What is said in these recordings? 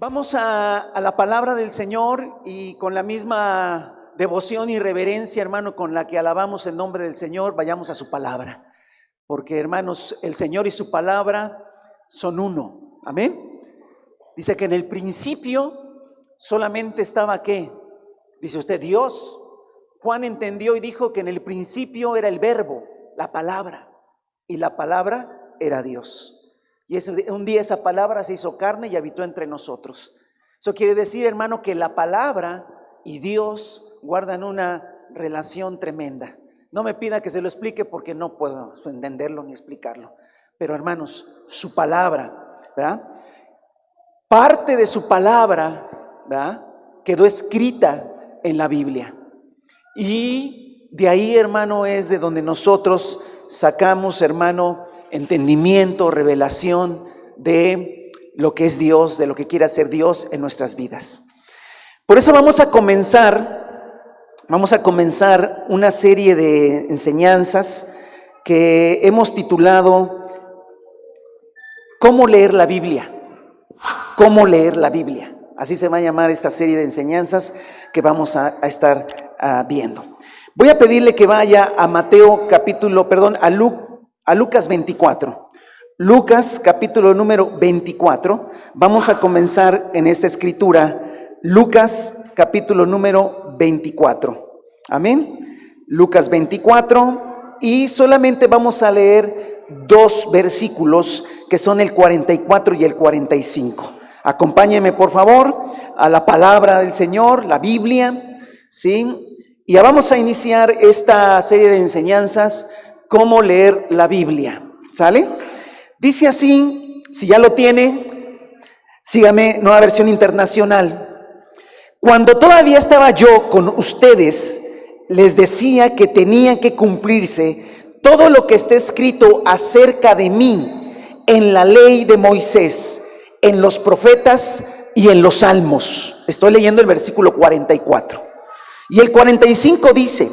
Vamos a la palabra del Señor y con la misma devoción y reverencia, hermano, con la que alabamos el nombre del Señor, vayamos a su palabra. Porque, hermanos, el Señor y su palabra son uno. Amén. Dice que en el principio solamente estaba ¿qué? Dice usted, Dios. Juan entendió y dijo que en el principio era el verbo, la palabra, y la palabra era Dios. Y un día esa palabra se hizo carne y habitó entre nosotros. Eso quiere decir, hermano, que la palabra y Dios guardan una relación tremenda. No me pida que se lo explique porque no puedo entenderlo ni explicarlo. Pero, hermanos, su palabra, ¿verdad? Parte de su palabra, ¿verdad?, quedó escrita en la Biblia. Y de ahí, hermano, es de donde nosotros sacamos, hermano, entendimiento, revelación de lo que es Dios, de lo que quiere hacer Dios en nuestras vidas. Por eso vamos a comenzar una serie de enseñanzas que hemos titulado ¿Cómo leer la Biblia? ¿Cómo leer la Biblia? Así se va a llamar esta serie de enseñanzas que vamos a estar viendo. Voy a pedirle que vaya a a Lucas 24. Lucas capítulo número 24. Vamos a comenzar en esta escritura. Lucas capítulo número 24. Amén. Lucas 24. Y solamente vamos a leer dos versículos que son el 44 y el 45. Acompáñeme por favor a la palabra del Señor, la Biblia, ¿sí? Y ya vamos a iniciar esta serie de enseñanzas, cómo leer la Biblia, ¿sale? Dice así, si ya lo tiene, sígame, Nueva Versión Internacional. Cuando todavía estaba yo con ustedes, les decía que tenía que cumplirse todo lo que está escrito acerca de mí en la ley de Moisés, en los profetas y en los salmos. Estoy leyendo el versículo 44. Y el 45 dice,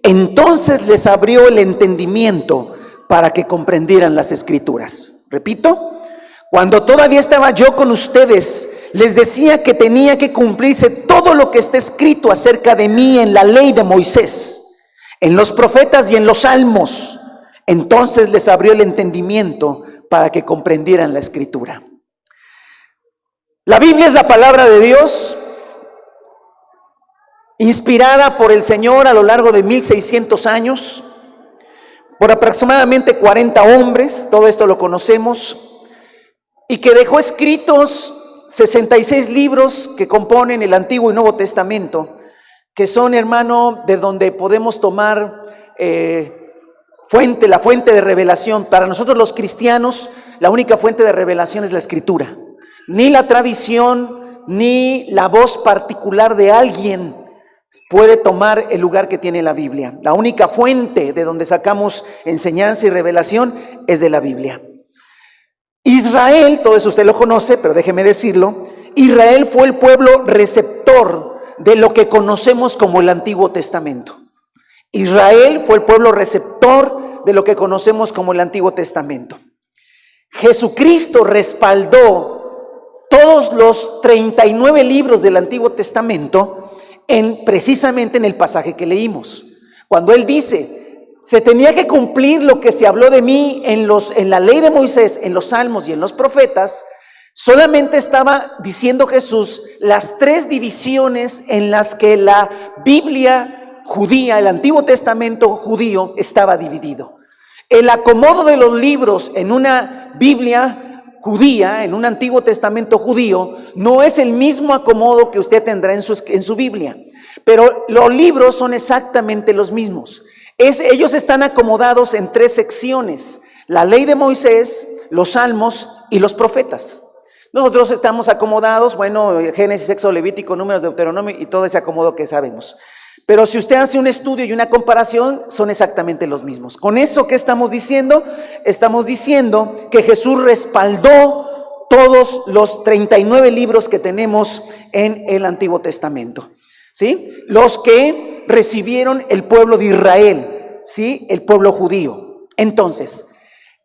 entonces les abrió el entendimiento para que comprendieran las escrituras. Repito, cuando todavía estaba yo con ustedes, les decía que tenía que cumplirse todo lo que está escrito acerca de mí en la ley de Moisés, en los profetas y en los salmos. Entonces les abrió el entendimiento para que comprendieran la escritura. La Biblia es la palabra de Dios, inspirada por el Señor a lo largo de 1600 años, por aproximadamente 40 hombres, todo esto lo conocemos, y que dejó escritos 66 libros que componen el Antiguo y Nuevo Testamento, que son, hermano, de donde podemos tomar la fuente de revelación. Para nosotros los cristianos, la única fuente de revelación es la Escritura. Ni la tradición, ni la voz particular de alguien puede tomar el lugar que tiene la Biblia. La única fuente de donde sacamos enseñanza y revelación es de la Biblia. Israel, todo eso usted lo conoce, pero déjeme decirlo, Israel fue el pueblo receptor de lo que conocemos como el Antiguo Testamento. Israel fue el pueblo receptor de lo que conocemos como el Antiguo Testamento. Jesucristo respaldó todos los 39 libros del Antiguo Testamento precisamente en el pasaje que leímos. Cuando Él dice, se tenía que cumplir lo que se habló de mí en la ley de Moisés, en los salmos y en los profetas, solamente estaba diciendo Jesús las tres divisiones en las que la Biblia judía, el Antiguo Testamento judío, estaba dividido. El acomodo de los libros en una Biblia judía, en un Antiguo Testamento judío, no es el mismo acomodo que usted tendrá en su Biblia, pero los libros son exactamente los mismos. Ellos están acomodados en tres secciones: la ley de Moisés, los salmos y los profetas. Nosotros estamos acomodados, bueno, Génesis, Éxodo, Levítico, Números, Deuteronomio y todo ese acomodo que sabemos. Pero si usted hace un estudio y una comparación, son exactamente los mismos. Con eso, ¿qué estamos diciendo? Estamos diciendo que Jesús respaldó todos los 39 libros que tenemos en el Antiguo Testamento, ¿sí? Los que recibieron el pueblo de Israel, ¿sí? El pueblo judío. Entonces,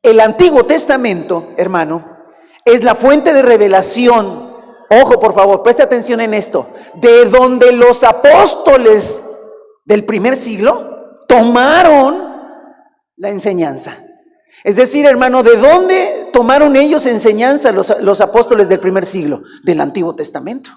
el Antiguo Testamento, hermano, es la fuente de revelación Ojo, por favor, preste atención en esto. De donde los apóstoles del primer siglo tomaron la enseñanza. Es decir, hermano, ¿de dónde tomaron ellos enseñanza los apóstoles del primer siglo? Del Antiguo Testamento.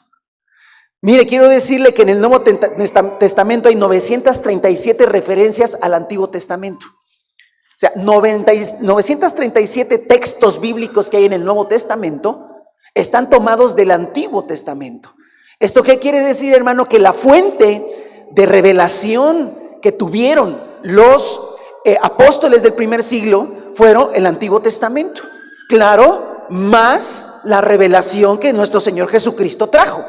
Mire, quiero decirle que en el Nuevo Testamento hay 937 referencias al Antiguo Testamento. O sea, 937 textos bíblicos que hay en el Nuevo Testamento están tomados del Antiguo Testamento. ¿Esto qué quiere decir, hermano? Que la fuente de revelación que tuvieron los apóstoles del primer siglo fueron el Antiguo Testamento. Claro, más la revelación que nuestro Señor Jesucristo trajo.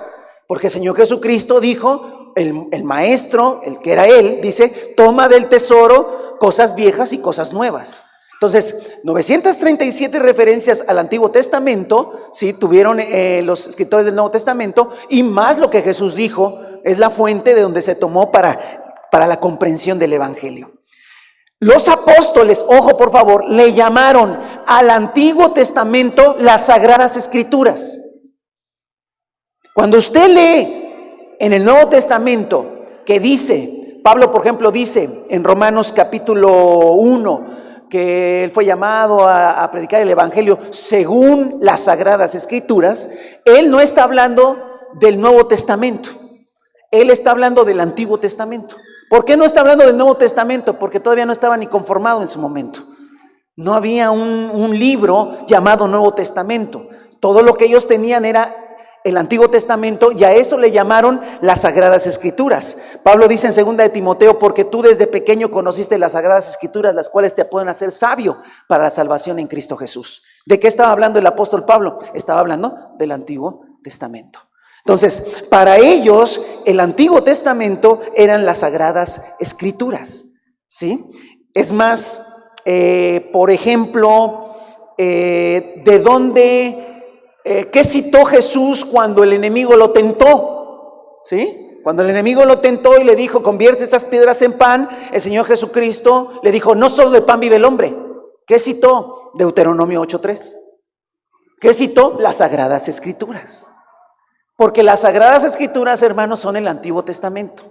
Porque el Señor Jesucristo dijo, el maestro, el que era Él, dice, toma del tesoro cosas viejas y cosas nuevas. Entonces, 937 referencias al Antiguo Testamento, ¿sí? Tuvieron los escritores del Nuevo Testamento, y más lo que Jesús dijo, es la fuente de donde se tomó para la comprensión del Evangelio. Los apóstoles, ojo por favor, le llamaron al Antiguo Testamento las Sagradas Escrituras. Cuando usted lee en el Nuevo Testamento que dice, Pablo por ejemplo dice en Romanos capítulo 1, que él fue llamado a predicar el Evangelio según las Sagradas Escrituras, él no está hablando del Nuevo Testamento, él está hablando del Antiguo Testamento. ¿Por qué no está hablando del Nuevo Testamento? Porque todavía no estaba ni conformado en su momento. No había un libro llamado Nuevo Testamento. Todo lo que ellos tenían era el Antiguo Testamento, y a eso le llamaron las Sagradas Escrituras. Pablo dice en 2 de Timoteo, porque tú desde pequeño conociste las Sagradas Escrituras, las cuales te pueden hacer sabio para la salvación en Cristo Jesús. ¿De qué estaba hablando el apóstol Pablo? Estaba hablando del Antiguo Testamento. Entonces, para ellos, el Antiguo Testamento eran las Sagradas Escrituras, ¿sí? Es más, por ejemplo, ¿de dónde... ¿qué citó Jesús cuando el enemigo lo tentó? ¿Sí? Cuando el enemigo lo tentó y le dijo, convierte estas piedras en pan, el Señor Jesucristo le dijo, no solo de pan vive el hombre. ¿Qué citó? Deuteronomio 8:3. ¿Qué citó? Las Sagradas Escrituras. Porque las Sagradas Escrituras, hermanos, son el Antiguo Testamento.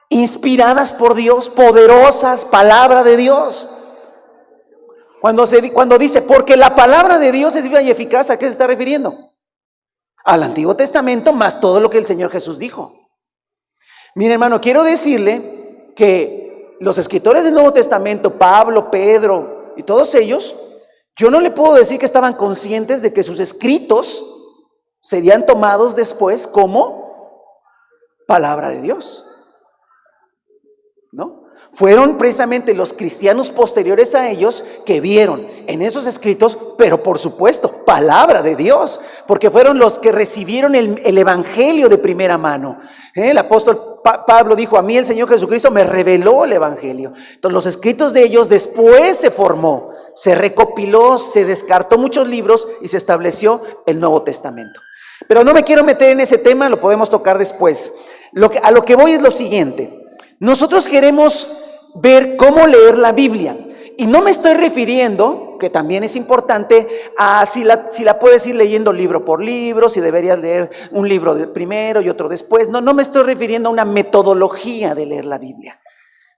Inspiradas por Dios, poderosas, palabra de Dios. Cuando dice, porque la palabra de Dios es viva y eficaz, ¿a qué se está refiriendo? Al Antiguo Testamento, más todo lo que el Señor Jesús dijo. Mire, hermano, quiero decirle que los escritores del Nuevo Testamento, Pablo, Pedro y todos ellos, yo no le puedo decir que estaban conscientes de que sus escritos serían tomados después como palabra de Dios, ¿no? Fueron precisamente los cristianos posteriores a ellos que vieron en esos escritos, pero por supuesto, palabra de Dios, porque fueron los que recibieron el Evangelio de primera mano. El apóstol Pablo dijo, a mí el Señor Jesucristo me reveló el Evangelio. Entonces los escritos de ellos después se formó, se recopiló, se descartó muchos libros y se estableció el Nuevo Testamento. Pero no me quiero meter en ese tema, lo podemos tocar después. A lo que voy es lo siguiente. Nosotros queremos ver cómo leer la Biblia, y no me estoy refiriendo, que también es importante, a si la puedes ir leyendo libro por libro, si deberías leer un libro primero y otro después. No me estoy refiriendo a una metodología de leer la Biblia,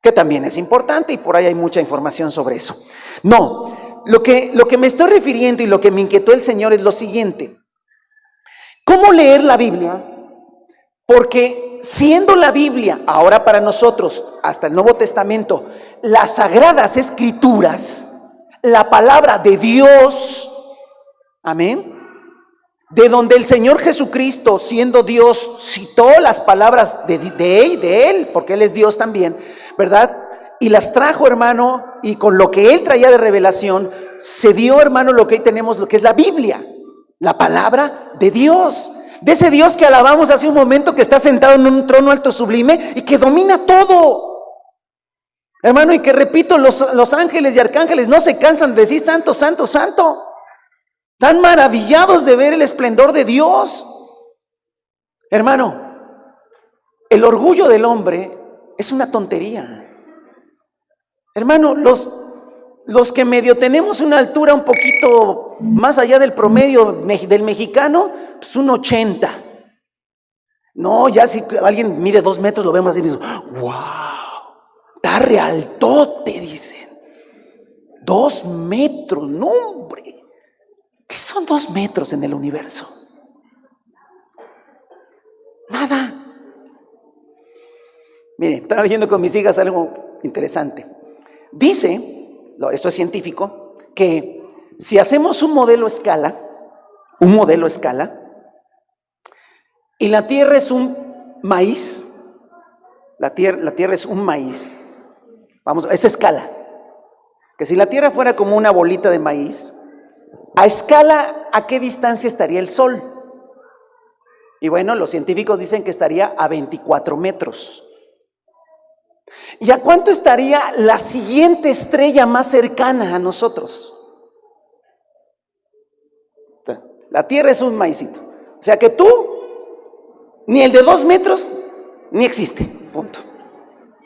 que también es importante y por ahí hay mucha información sobre eso. No, lo que me estoy refiriendo y lo que me inquietó el Señor es lo siguiente. ¿Cómo leer la Biblia? Porque siendo la Biblia, ahora para nosotros, hasta el Nuevo Testamento, las Sagradas Escrituras, la palabra de Dios, amén, de donde el Señor Jesucristo, siendo Dios, citó las palabras de Él, porque Él es Dios también, ¿verdad? Y las trajo, hermano, y con lo que Él traía de revelación, se dio, hermano, lo que hoy tenemos, lo que es la Biblia, la palabra de Dios. De ese Dios que alabamos hace un momento, que está sentado en un trono alto sublime y que domina todo. Hermano, y que repito, los ángeles y arcángeles no se cansan de decir santo, santo, santo. Están maravillados de ver el esplendor de Dios. Hermano, el orgullo del hombre es una tontería. Hermano, los que medio tenemos una altura un poquito más allá del promedio del mexicano, pues un 80. No, ya si alguien mide 2 metros, lo vemos así mismo. ¡Wow! Está realtote, dicen. 2 metros, no, hombre. ¿Qué son 2 metros en el universo? Nada. Miren, estaba leyendo con mis hijas algo interesante. Dice, esto es científico, que si hacemos un modelo a escala, y la Tierra es un maíz, la tierra es un maíz, vamos, es escala, que si la Tierra fuera como una bolita de maíz, a escala, ¿a qué distancia estaría el Sol? Y bueno, los científicos dicen que estaría a 24 metros. ¿Y a cuánto estaría la siguiente estrella más cercana a nosotros? La Tierra es un maicito. O sea que tú, ni el de 2 metros, ni existe. Punto.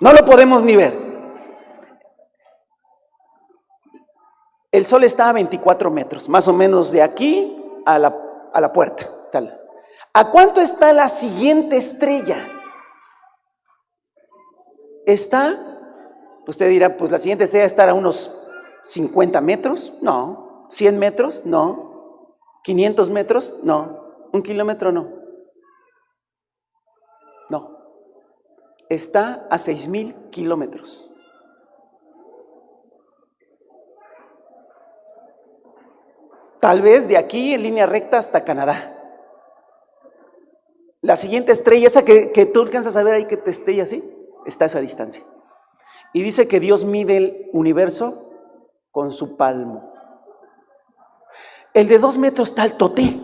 No lo podemos ni ver. El Sol está a 24 metros, más o menos de aquí a la puerta. ¿A cuánto está la siguiente estrella? Usted dirá, pues la siguiente estrella estará a unos 50 metros. No. 100 metros. No. 500 metros. No. 1 kilómetro. No. No. Está a 6,000 kilómetros. Tal vez de aquí en línea recta hasta Canadá. La siguiente estrella, esa que tú alcanzas a ver ahí que te estrella así, está a esa distancia. Y dice que Dios mide el universo con su palmo. El de 2 metros está al toté.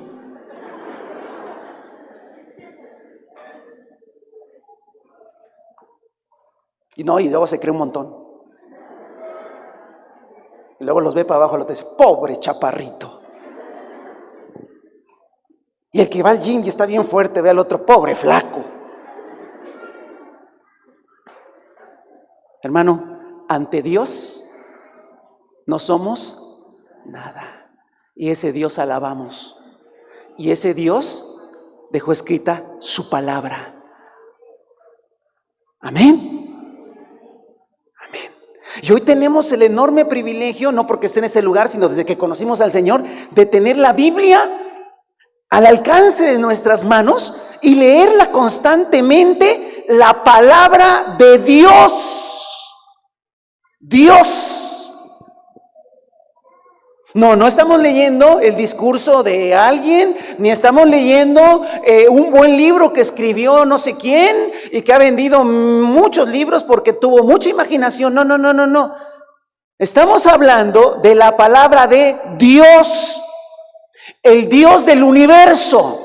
Y luego se cree un montón. Y luego los ve para abajo, el otro dice, pobre chaparrito. Y el que va al gym y está bien fuerte, ve al otro, pobre flaco. Hermano, ante Dios no somos nada. Y ese Dios alabamos. Y ese Dios dejó escrita su palabra. Amén. Amén. Y hoy tenemos el enorme privilegio, no porque esté en ese lugar, sino desde que conocimos al Señor, de tener la Biblia al alcance de nuestras manos y leerla constantemente, la palabra de Dios. Dios. No estamos leyendo el discurso de alguien, ni estamos leyendo un buen libro que escribió no sé quién y que ha vendido muchos libros porque tuvo mucha imaginación. No. Estamos hablando de la palabra de Dios, el Dios del universo.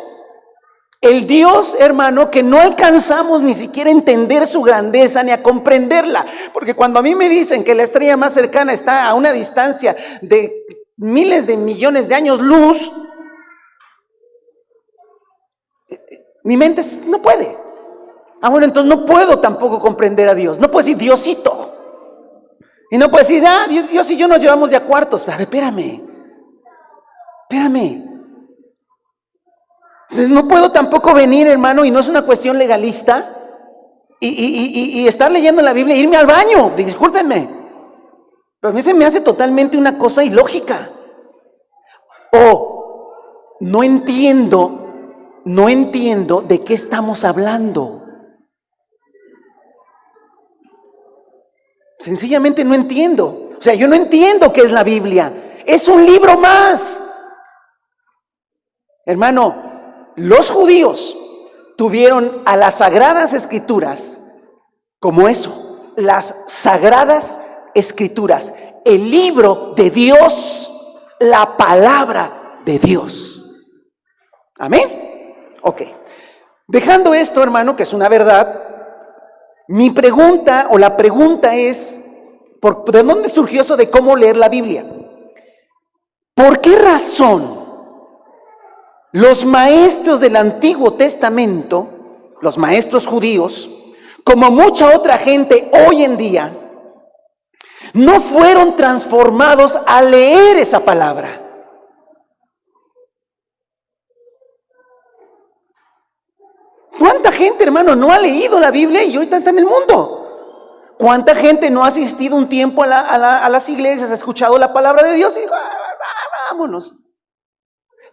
El Dios, hermano, que no alcanzamos ni siquiera a entender su grandeza ni a comprenderla. Porque cuando a mí me dicen que la estrella más cercana está a una distancia de miles de millones de años luz, mi mente no puede. Bueno, entonces no puedo tampoco comprender a Dios. No puedo decir Diosito. Y no puedo decir, Dios y yo nos llevamos de a cuartos. A ver, espérame. Entonces no puedo tampoco venir, hermano, y no es una cuestión legalista, y estar leyendo la Biblia e irme al baño. Discúlpenme, pero a mí se me hace totalmente una cosa ilógica. O no entiendo de qué estamos hablando. Sencillamente no entiendo. O sea, yo no entiendo qué es la Biblia. Es un libro más. Hermano, los judíos tuvieron a las Sagradas Escrituras como eso, las Sagradas Escrituras, el libro de Dios, la palabra de Dios. ¿Amén? Ok. Dejando esto, hermano, que es una verdad, mi pregunta o la pregunta es, ¿de dónde surgió eso de cómo leer la Biblia? ¿Por qué razón los maestros del Antiguo Testamento, los maestros judíos, como mucha otra gente hoy en día, no fueron transformados al leer esa palabra? ¿cuánta gente, hermano, no ha leído la Biblia y ahorita está en el mundo? ¿Cuánta gente no ha asistido un tiempo a las iglesias, ha escuchado la palabra de Dios y vámonos?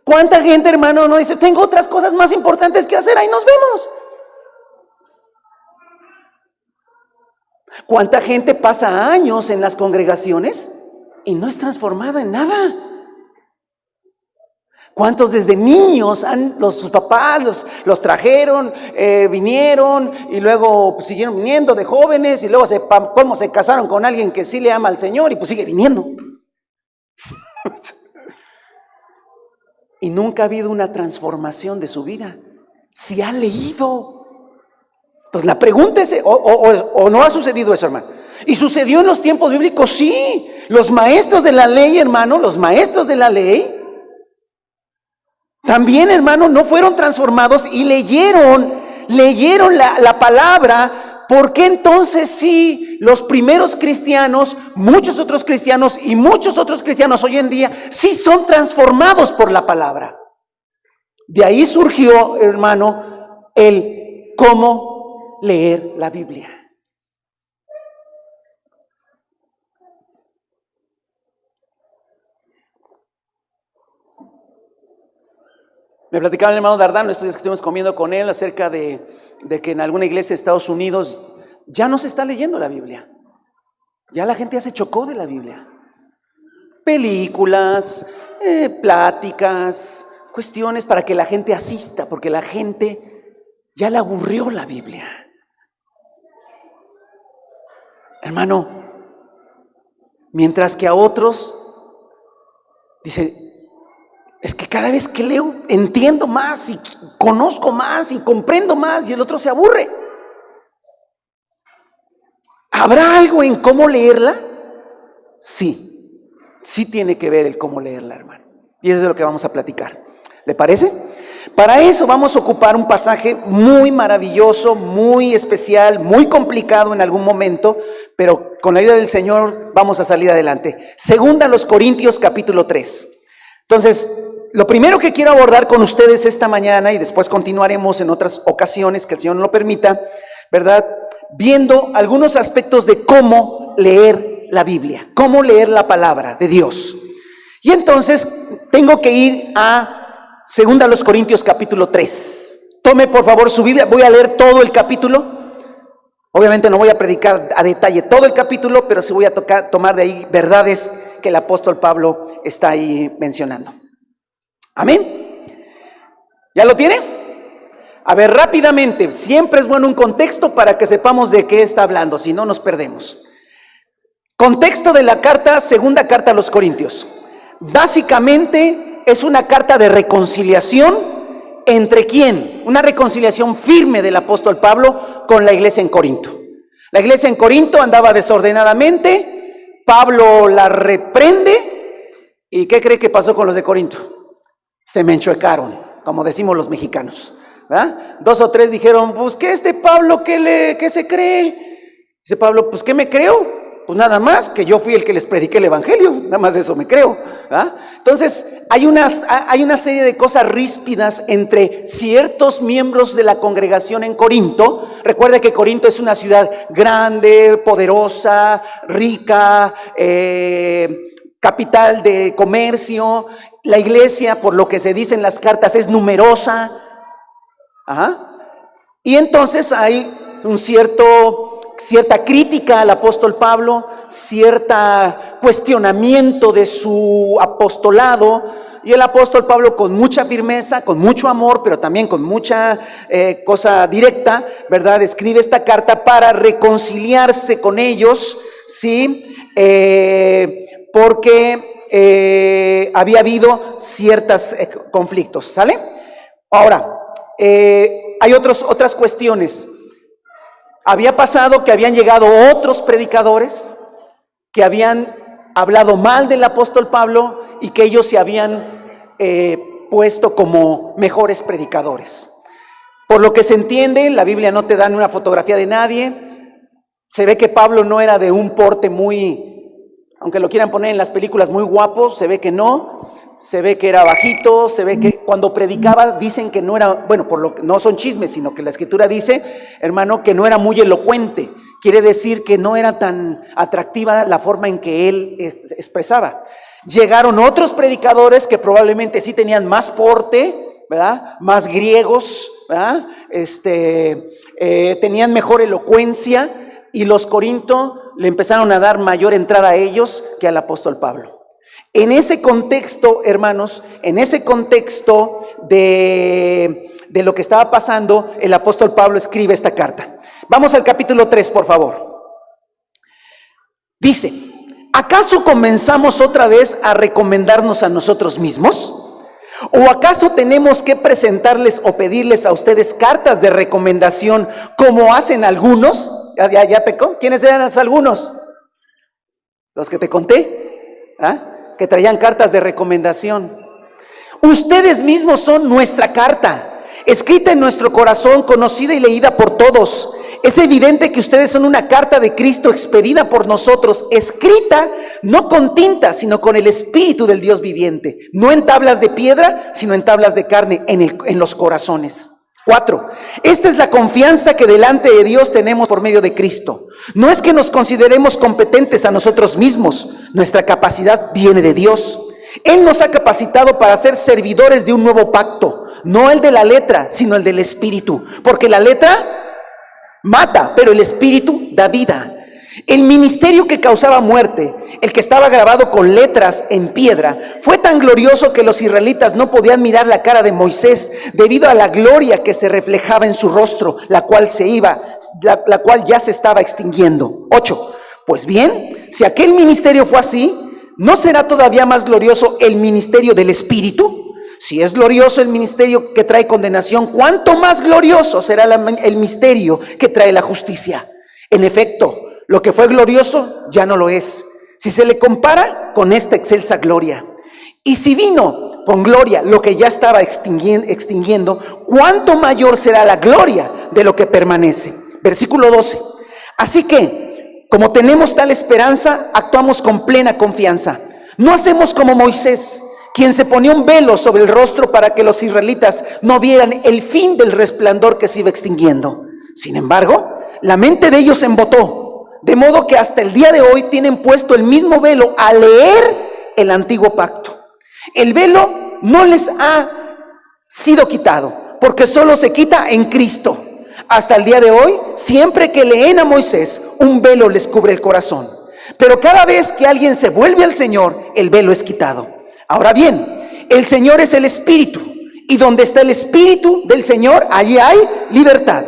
¿Cuánta gente, hermano, no dice, tengo otras cosas más importantes que hacer, ahí nos vemos? ¿Cuánta gente pasa años en las congregaciones y no es transformada en nada? ¿Cuántos desde niños sus papás los trajeron, vinieron y luego pues, siguieron viniendo de jóvenes y luego se casaron con alguien que sí le ama al Señor y pues sigue viniendo? Y nunca ha habido una transformación de su vida. Si ha leído. Entonces la pregunta es, ¿o no ha sucedido eso, hermano? ¿Y sucedió en los tiempos bíblicos? Sí. Los maestros de la ley, hermano, los maestros de la ley, también, hermano, no fueron transformados y leyeron la palabra. ¿Por qué entonces sí los primeros cristianos, muchos otros cristianos y muchos otros cristianos hoy en día sí son transformados por la palabra? De ahí surgió, hermano, el cómo leer la Biblia. Me platicaba el hermano Dardano estos días que estuvimos comiendo con él acerca de que en alguna iglesia de Estados Unidos ya no se está leyendo la Biblia. Ya la gente ya se chocó de la Biblia. Películas, pláticas, cuestiones para que la gente asista, porque la gente ya le aburrió la Biblia. Hermano, mientras que a otros, dice, es que cada vez que leo entiendo más y conozco más y comprendo más, y el otro se aburre. ¿Habrá algo en cómo leerla? Sí, sí tiene que ver el cómo leerla, hermano. Y eso es de lo que vamos a platicar. ¿Le parece? Para eso vamos a ocupar un pasaje muy maravilloso, muy especial, muy complicado en algún momento, pero con la ayuda del Señor vamos a salir adelante. Segunda los Corintios capítulo 3. Entonces, lo primero que quiero abordar con ustedes esta mañana, y después continuaremos en otras ocasiones que el Señor nos lo permita, ¿verdad? Viendo algunos aspectos de cómo leer la Biblia, cómo leer la palabra de Dios. Y entonces tengo que ir a 2 Corintios capítulo 3. Tome por favor su Biblia, voy a leer todo el capítulo. Obviamente no voy a predicar a detalle todo el capítulo, pero sí voy a tomar de ahí verdades que el apóstol Pablo está ahí mencionando. Amén. ¿Ya lo tiene? A ver, rápidamente, siempre es bueno un contexto para que sepamos de qué está hablando, si no nos perdemos. Contexto de la carta, segunda carta a los Corintios. Básicamente es una carta de reconciliación. ¿Entre quién? Una reconciliación firme del apóstol Pablo con la iglesia en Corinto. La iglesia en Corinto andaba desordenadamente, Pablo la reprende, ¿y qué cree que pasó con los de Corinto? Se me enchuecaron, como decimos los mexicanos, ¿verdad? 2 o 3 dijeron, pues, ¿qué es de Pablo? ¿Qué se cree? Dice Pablo, pues, ¿qué me creo? Pues nada más, que yo fui el que les prediqué el evangelio, nada más de eso me creo, ¿verdad? Entonces, hay una serie de cosas ríspidas entre ciertos miembros de la congregación en Corinto. Recuerda que Corinto es una ciudad grande, poderosa, rica, capital de comercio. La iglesia, por lo que se dice en las cartas, es numerosa. Y entonces hay cierta crítica al apóstol Pablo, cierta cuestionamiento de su apostolado. Y el apóstol Pablo, con mucha firmeza, con mucho amor, pero también con mucha cosa directa, ¿verdad? Escribe esta carta para reconciliarse con ellos, ¿sí? Porque había habido ciertos conflictos, ¿sale? Ahora, hay otras cuestiones. Había pasado que habían llegado otros predicadores que habían hablado mal del apóstol Pablo y que ellos se habían puesto como mejores predicadores. Por lo que se entiende, la Biblia no te da una fotografía de nadie. Se ve que Pablo no era de un porte muy, aunque lo quieran poner en las películas, muy guapo, se ve que no. Se ve que era bajito, se ve que cuando predicaba dicen que no era, bueno, por lo que no son chismes, sino que la Escritura dice, hermano, que no era muy elocuente. Quiere decir que no era tan atractiva la forma en que él expresaba. Llegaron otros predicadores que probablemente sí tenían más porte, ¿verdad? Más griegos, ¿verdad? Tenían mejor elocuencia, y los corintios le empezaron a dar mayor entrada a ellos que al apóstol Pablo. En ese contexto, hermanos, en ese contexto de lo que estaba pasando, el apóstol Pablo escribe esta carta. Vamos al capítulo 3, por favor. Dice: ¿acaso comenzamos otra vez a recomendarnos a nosotros mismos? ¿O acaso tenemos que presentarles o pedirles a ustedes cartas de recomendación como hacen algunos? ¿Ya pecó? ¿Quiénes eran los algunos? Los que te conté, ¿ah? Que traían cartas de recomendación. Ustedes mismos son nuestra carta, escrita en nuestro corazón, conocida y leída por todos. Es evidente que ustedes son una carta de Cristo expedida por nosotros, escrita no con tinta, sino con el Espíritu del Dios viviente, no en tablas de piedra, sino en tablas de carne en los corazones. 4. Esta es la confianza que delante de Dios tenemos por medio de Cristo. No es que nos consideremos competentes a nosotros mismos, nuestra capacidad viene de Dios. Él nos ha capacitado para ser servidores de un nuevo pacto, no el de la letra, sino el del Espíritu, porque la letra mata, pero el Espíritu da vida. El ministerio que causaba muerte, el que estaba grabado con letras en piedra, fue tan glorioso que los israelitas no podían mirar la cara de Moisés debido a la gloria que se reflejaba en su rostro, la cual ya se estaba extinguiendo. 8. Pues bien, si aquel ministerio fue así, ¿no será todavía más glorioso el ministerio del Espíritu? Si es glorioso el ministerio que trae condenación, ¿cuánto más glorioso será el misterio que trae la justicia? En efecto, lo que fue glorioso ya no lo es, si se le compara con esta excelsa gloria. Y si vino con gloria lo que ya estaba extinguiendo, ¿cuánto mayor será la gloria de lo que permanece? Versículo 12. Así que, como tenemos tal esperanza, actuamos con plena confianza. No hacemos como Moisés, quien se ponía un velo sobre el rostro para que los israelitas no vieran el fin del resplandor que se iba extinguiendo. Sin embargo, la mente de ellos se embotó, de modo que hasta el día de hoy tienen puesto el mismo velo al leer el antiguo pacto. El velo no les ha sido quitado, porque solo se quita en Cristo. Hasta el día de hoy, siempre que leen a Moisés, un velo les cubre el corazón. Pero cada vez que alguien se vuelve al Señor, el velo es quitado. Ahora bien, el Señor es el Espíritu, y donde está el Espíritu del Señor, allí hay libertad.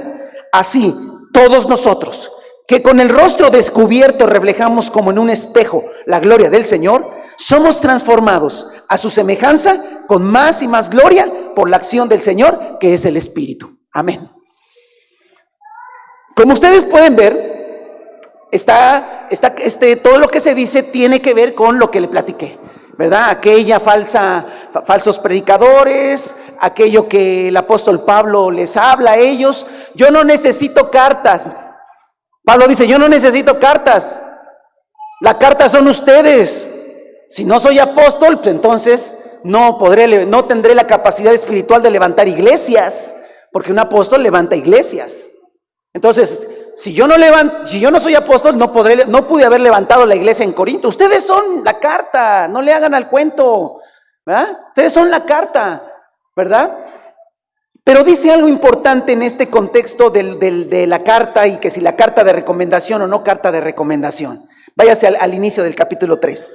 Así, todos nosotros, que con el rostro descubierto reflejamos como en un espejo la gloria del Señor, somos transformados a su semejanza con más y más gloria por la acción del Señor, que es el Espíritu. Amén. Como ustedes pueden ver, todo lo que se dice tiene que ver con lo que le platiqué, ¿verdad? Falsos predicadores, aquello que el apóstol Pablo les habla a ellos. Yo no necesito cartas. Pablo dice, yo no necesito cartas. La carta son ustedes. Si no soy apóstol, pues entonces no tendré la capacidad espiritual de levantar iglesias, porque un apóstol levanta iglesias. Entonces, si yo no soy apóstol, no pude haber levantado la iglesia en Corinto. Ustedes son la carta, no le hagan al cuento, ¿verdad? Ustedes son la carta, ¿verdad? Pero dice algo importante en este contexto de la carta, y que si la carta de recomendación o no carta de recomendación. Váyase al inicio del capítulo 3.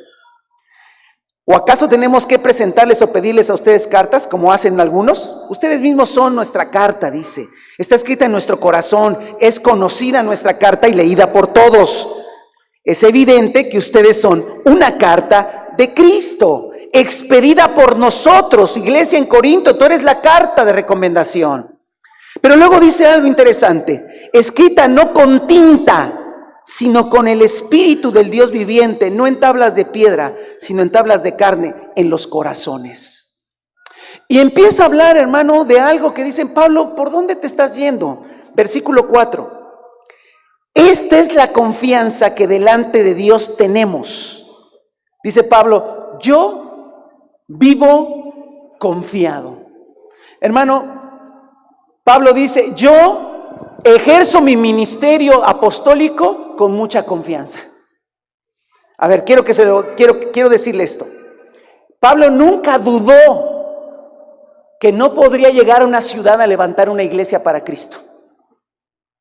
¿O acaso tenemos que presentarles o pedirles a ustedes cartas, como hacen algunos? Ustedes mismos son nuestra carta, dice. Está escrita en nuestro corazón, es conocida nuestra carta y leída por todos. Es evidente que ustedes son una carta de Cristo, expedida por nosotros. Iglesia en Corinto, tú eres la carta de recomendación. Pero luego dice algo interesante, escrita no con tinta, sino con el Espíritu del Dios viviente, no en tablas de piedra, sino en tablas de carne, en los corazones. Y empieza a hablar, hermano, de algo que dicen, Pablo, ¿por dónde te estás yendo? Versículo 4. Esta es la confianza que delante de Dios tenemos. Dice Pablo, yo vivo confiado. Hermano, Pablo dice, yo ejerzo mi ministerio apostólico con mucha confianza. A ver, quiero decirle esto. Pablo nunca dudó que no podría llegar a una ciudad a levantar una iglesia para Cristo.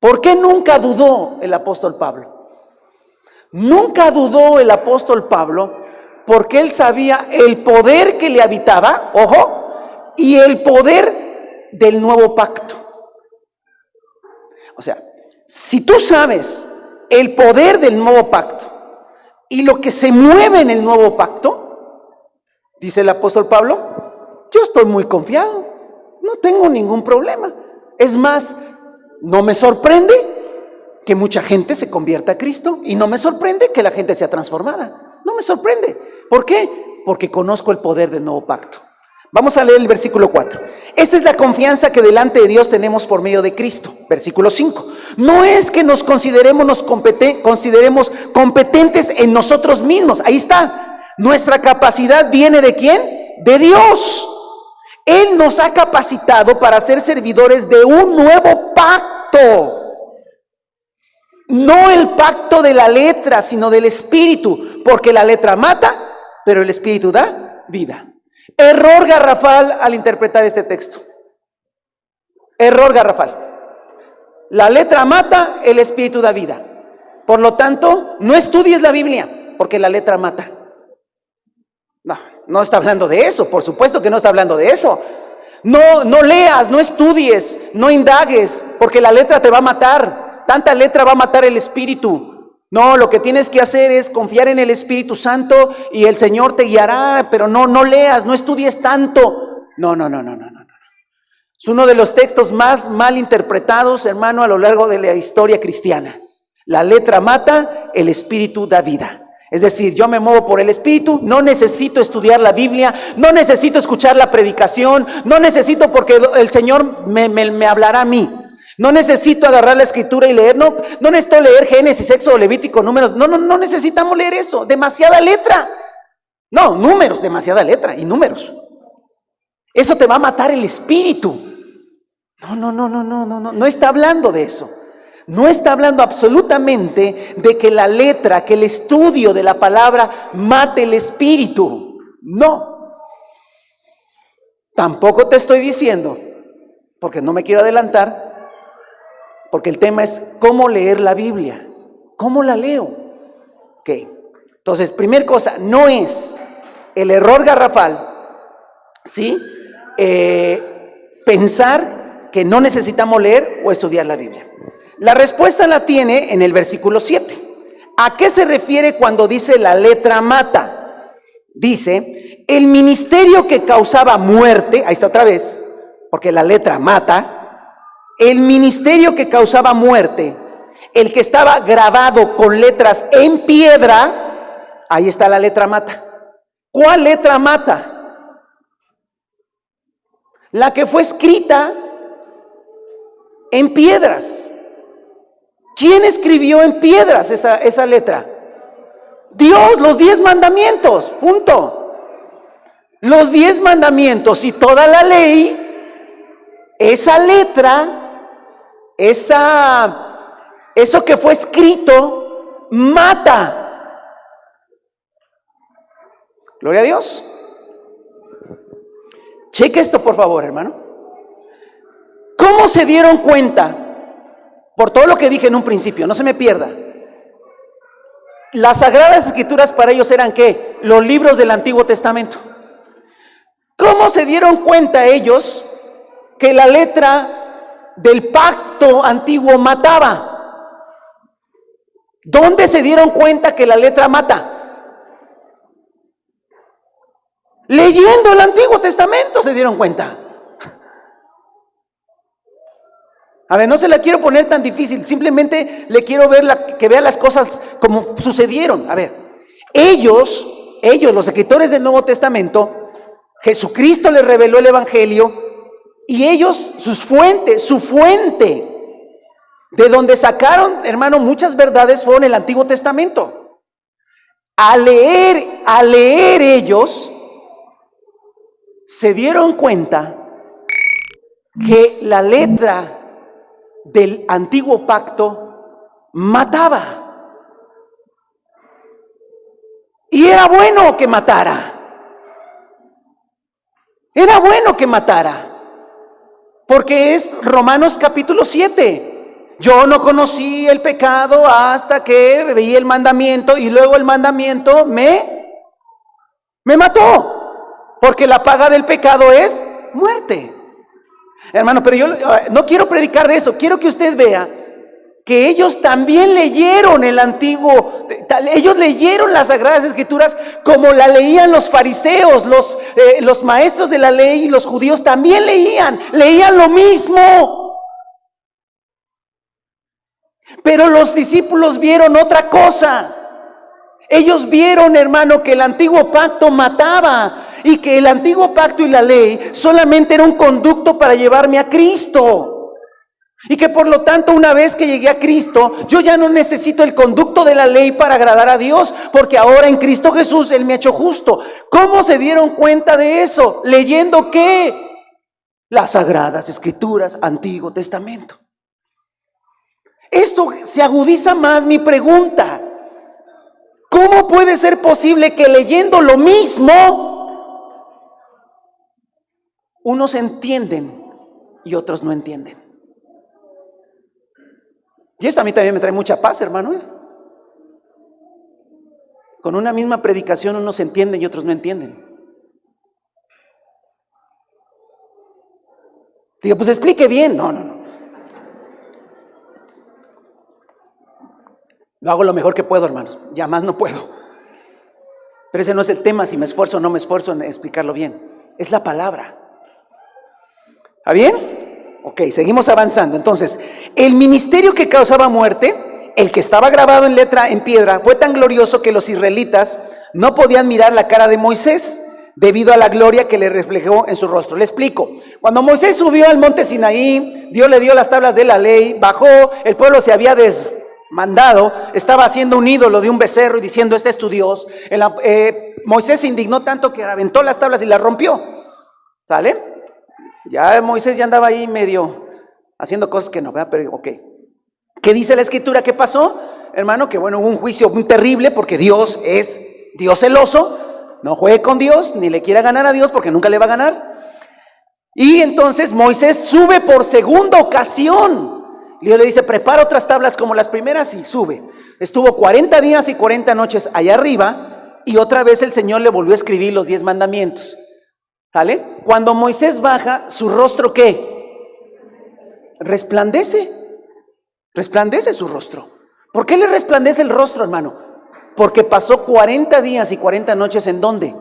¿Por qué nunca dudó el apóstol Pablo? Nunca dudó el apóstol Pablo porque él sabía el poder que le habitaba, ojo, y el poder del nuevo pacto. O sea, si tú sabes el poder del nuevo pacto y lo que se mueve en el nuevo pacto, dice el apóstol Pablo, yo estoy muy confiado, no tengo ningún problema. Es más, no me sorprende que mucha gente se convierta a Cristo y no me sorprende que la gente sea transformada. No me sorprende. ¿Por qué? Porque conozco el poder del nuevo pacto. Vamos a leer el versículo 4. Esta es la confianza que delante de Dios tenemos por medio de Cristo. Versículo 5. No es que nos consideremos competentes en nosotros mismos. Ahí está. Nuestra capacidad viene ¿de quién? De Dios. Él nos ha capacitado para ser servidores de un nuevo pacto. No el pacto de la letra, sino del espíritu, porque la letra mata, pero el espíritu da vida. Error garrafal al interpretar este texto. Error garrafal. La letra mata, el espíritu da vida. Por lo tanto, no estudies la Biblia, porque la letra mata. No está hablando de eso, por supuesto que no está hablando de eso. No leas, no estudies, no indagues, porque la letra te va a matar. Tanta letra va a matar el espíritu. No, lo que tienes que hacer es confiar en el Espíritu Santo y el Señor te guiará, pero no leas, no estudies tanto. No. Es uno de los textos más mal interpretados, hermano, a lo largo de la historia cristiana. La letra mata, el espíritu da vida. Es decir, yo me muevo por el Espíritu, no necesito estudiar la Biblia, no necesito escuchar la predicación, no necesito porque el Señor me hablará a mí. No necesito agarrar la Escritura y leer, no necesito leer Génesis, Éxodo, Levítico, Números, no necesitamos leer eso, demasiada letra. No, números, demasiada letra y números. Eso te va a matar el espíritu. No está hablando de eso. No está hablando absolutamente de que la letra, que el estudio de la palabra mate el espíritu. No. Tampoco te estoy diciendo, porque no me quiero adelantar, porque el tema es cómo leer la Biblia. ¿Cómo la leo? Ok. Entonces, primer cosa, no es el error garrafal, ¿sí? Pensar que no necesitamos leer o estudiar la Biblia. La respuesta la tiene en el versículo 7. ¿A qué se refiere cuando dice la letra mata? Dice, el ministerio que causaba muerte, ahí está otra vez, porque la letra mata, el ministerio que causaba muerte, el que estaba grabado con letras en piedra, ahí está la letra mata. ¿Cuál letra mata? La que fue escrita en piedras. ¿Quién escribió en piedras esa letra? Dios, los 10 mandamientos, punto. Los 10 mandamientos y toda la ley, esa letra, eso que fue escrito, mata. Gloria a Dios. Cheque esto, por favor, hermano. ¿Cómo se dieron cuenta? Por todo lo que dije en un principio, no se me pierda. Las Sagradas Escrituras para ellos eran ¿qué? Los libros del Antiguo Testamento. ¿Cómo se dieron cuenta ellos que la letra del pacto antiguo mataba? ¿Dónde se dieron cuenta que la letra mata? Leyendo el Antiguo Testamento se dieron cuenta. A ver, no se la quiero poner tan difícil, simplemente le quiero ver que vea las cosas como sucedieron. A ver, ellos, los escritores del Nuevo Testamento, Jesucristo les reveló el Evangelio y ellos, su fuente, de donde sacaron, hermano, muchas verdades fueron el Antiguo Testamento. Al leer ellos, se dieron cuenta que la letra del antiguo pacto mataba. Y era bueno que matara. Era bueno que matara. Porque es Romanos capítulo 7. Yo no conocí el pecado hasta que veí el mandamiento y luego el mandamiento me mató. Porque la paga del pecado es muerte. Hermano, pero yo no quiero predicar de eso. Quiero que usted vea que ellos también leyeron el antiguo, ellos leyeron las Sagradas Escrituras como la leían los fariseos, los maestros de la ley y los judíos también leían lo mismo. Pero los discípulos vieron otra cosa. Ellos vieron, hermano, que el antiguo pacto mataba y que el antiguo pacto y la ley solamente era un conducto para llevarme a Cristo. Y que por lo tanto, una vez que llegué a Cristo, yo ya no necesito el conducto de la ley para agradar a Dios, porque ahora en Cristo Jesús Él me ha hecho justo. ¿Cómo se dieron cuenta de eso? Leyendo ¿qué? Las Sagradas Escrituras, Antiguo Testamento. Esto se agudiza más mi pregunta. ¿Cómo puede ser posible que leyendo lo mismo, unos entienden y otros no entienden? Y esto a mí también me trae mucha paz, hermano. Con una misma predicación unos entienden y otros no entienden. Digo, pues explique bien. No. Lo hago lo mejor que puedo, hermanos. Ya más no puedo. Pero ese no es el tema, si me esfuerzo o no me esfuerzo en explicarlo bien. Es la palabra. ¿Está bien? Ok, seguimos avanzando. Entonces, el ministerio que causaba muerte, el que estaba grabado en letra en piedra, fue tan glorioso que los israelitas no podían mirar la cara de Moisés debido a la gloria que le reflejó en su rostro. Le explico. Cuando Moisés subió al monte Sinaí, Dios le dio las tablas de la ley, bajó, el pueblo se había desmandado, estaba haciendo un ídolo de un becerro y diciendo, este es tu Dios. Moisés se indignó tanto que aventó las tablas y las rompió. ¿Sale? Ya Moisés ya andaba ahí medio haciendo cosas que no, ¿verdad? Pero ok. ¿Qué dice la Escritura? ¿Qué pasó? Hermano, que bueno, hubo un juicio muy terrible porque Dios es Dios celoso. No juegue con Dios, ni le quiera ganar a Dios porque nunca le va a ganar. Y entonces Moisés sube por segunda ocasión. Dios le dice, prepara otras tablas como las primeras y sube. Estuvo 40 días y 40 noches allá arriba y otra vez el Señor le volvió a escribir los 10 mandamientos. ¿Sale? Cuando Moisés baja, ¿su rostro qué? Resplandece. Resplandece su rostro. ¿Por qué le resplandece el rostro, hermano? Porque pasó 40 días y 40 noches ¿en dónde?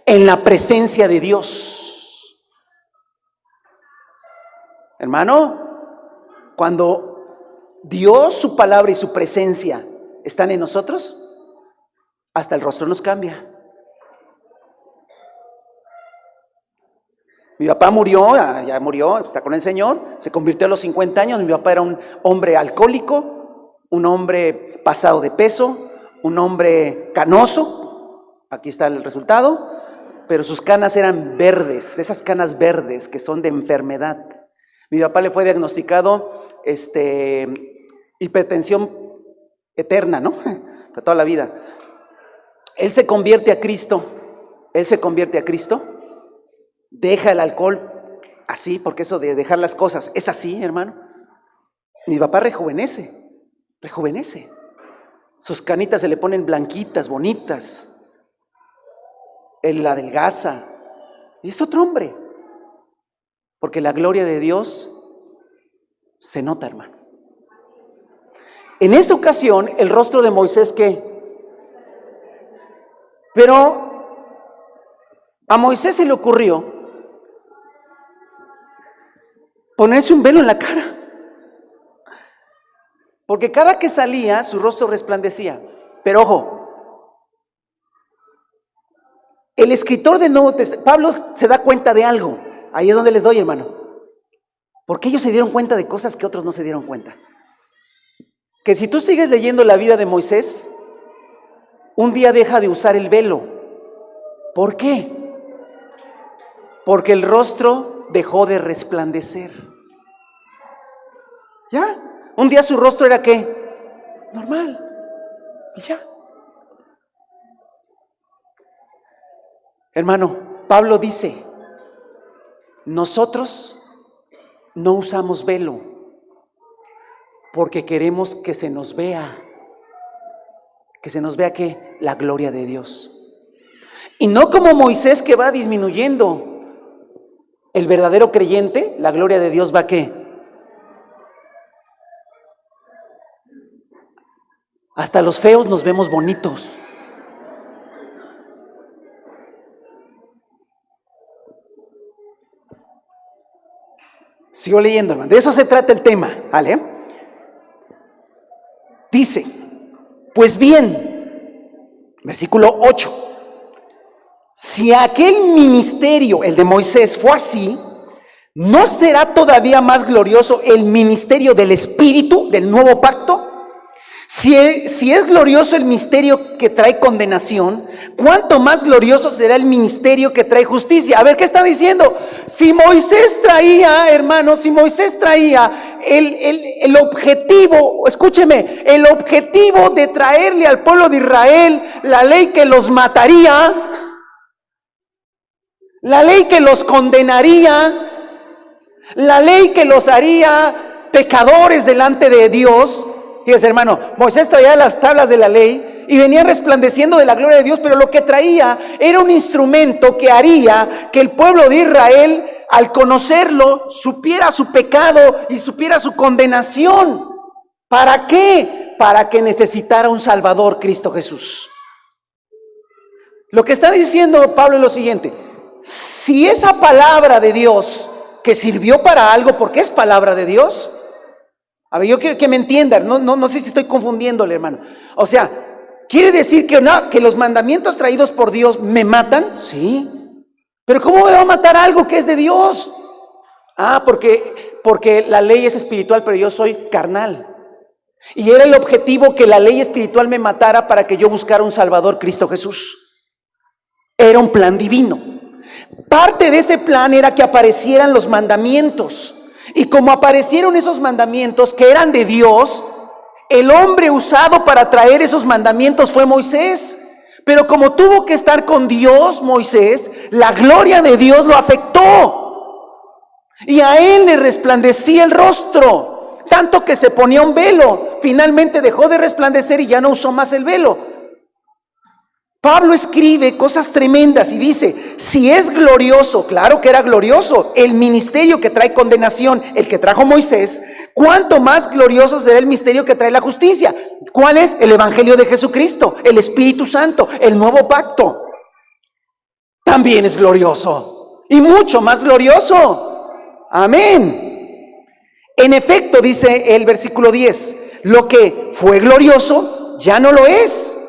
En la presencia de Dios. Hermano, cuando Dios, su palabra y su presencia están en nosotros, hasta el rostro nos cambia. Mi papá murió, ya murió, está con el Señor, se convirtió a los 50 años. Mi papá era un hombre alcohólico, un hombre pasado de peso, un hombre canoso. Aquí está el resultado, pero sus canas eran verdes, esas canas verdes que son de enfermedad. Mi papá le fue diagnosticado hipertensión eterna, ¿no? Para toda la vida. Él se convierte a Cristo, deja el alcohol así, porque eso de dejar las cosas es así, hermano. Mi papá rejuvenece. Sus canitas se le ponen blanquitas, bonitas. Él la adelgaza. Y es otro hombre. Porque la gloria de Dios se nota, hermano. En esta ocasión, el rostro de Moisés, ¿qué? Pero a Moisés se le ocurrió ponerse un velo en la cara. Porque cada que salía, su rostro resplandecía. Pero ojo, el escritor del Nuevo Testamento, Pablo se da cuenta de algo. Ahí es donde les doy, hermano. Porque ellos se dieron cuenta de cosas que otros no se dieron cuenta. Que si tú sigues leyendo la vida de Moisés, un día deja de usar el velo. ¿Por qué? porque el rostro dejó de resplandecer. ¿Ya? Un día su rostro era ¿qué? Normal. Y ya. Hermano, Pablo dice, nosotros no usamos velo porque queremos que se nos vea ¿qué? La gloria de Dios. Y no como Moisés, que va disminuyendo. El verdadero creyente, la gloria de Dios va ¿qué? Hasta los feos nos vemos bonitos. Sigo leyendo, hermano. De eso se trata el tema, ¿vale? Dice, pues bien, versículo 8, si aquel ministerio, el de Moisés, fue así, ¿no será todavía más glorioso el ministerio del Espíritu, del nuevo pacto? Si es glorioso el ministerio que trae condenación, ¿cuánto más glorioso será el ministerio que trae justicia? A ver, ¿qué está diciendo? Si Moisés traía, hermanos, el objetivo, escúcheme, el objetivo de traerle al pueblo de Israel la ley que los mataría, la ley que los condenaría, la ley que los haría pecadores delante de Dios. Fíjese, hermano, Moisés traía las tablas de la ley y venía resplandeciendo de la gloria de Dios, pero lo que traía era un instrumento que haría que el pueblo de Israel, al conocerlo, supiera su pecado y supiera su condenación. ¿Para qué? Para que necesitara un Salvador, Cristo Jesús. Lo que está diciendo Pablo es lo siguiente: si esa palabra de Dios que sirvió para algo, porque es palabra de Dios. A ver, yo quiero que me entiendan, no sé si estoy confundiéndole, hermano. O sea, ¿quiere decir que los mandamientos traídos por Dios me matan? Sí. Pero ¿cómo me va a matar algo que es de Dios? Porque la ley es espiritual, pero yo soy carnal. Y era el objetivo que la ley espiritual me matara para que yo buscara un Salvador, Cristo Jesús. Era un plan divino. Parte de ese plan era que aparecieran los mandamientos. Y como aparecieron esos mandamientos que eran de Dios, el hombre usado para traer esos mandamientos fue Moisés. Pero como tuvo que estar con Dios, Moisés, la gloria de Dios lo afectó. Y a él le resplandecía el rostro, tanto que se ponía un velo. Finalmente dejó de resplandecer y ya no usó más el velo. Pablo escribe cosas tremendas y dice, si es glorioso, claro que era glorioso, el ministerio que trae condenación, el que trajo Moisés, ¿cuánto más glorioso será el misterio que trae la justicia? ¿Cuál es? El Evangelio de Jesucristo, el Espíritu Santo, el nuevo pacto. También es glorioso y mucho más glorioso. Amén. En efecto, dice el versículo 10, lo que fue glorioso ya no lo es.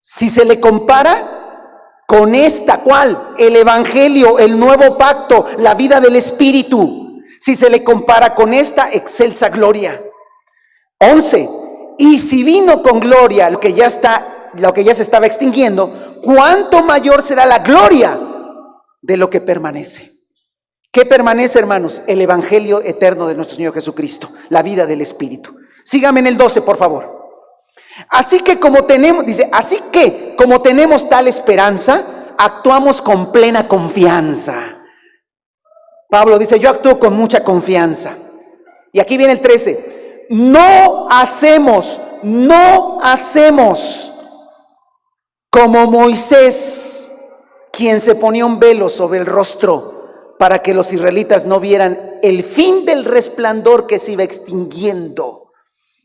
Si se le compara con esta, ¿cuál? El Evangelio, el nuevo pacto, la vida del Espíritu. Si se le compara con esta excelsa gloria. 11. Y si vino con gloria lo que ya se estaba extinguiendo, ¿cuánto mayor será la gloria de lo que permanece? ¿Qué permanece, hermanos? El Evangelio eterno de nuestro Señor Jesucristo, la vida del Espíritu. Sígame en el 12, por favor. Así que como tenemos tal esperanza, actuamos con plena confianza. Pablo dice, yo actúo con mucha confianza. Y aquí viene el 13. No hacemos como Moisés, quien se ponía un velo sobre el rostro para que los israelitas no vieran el fin del resplandor que se iba extinguiendo.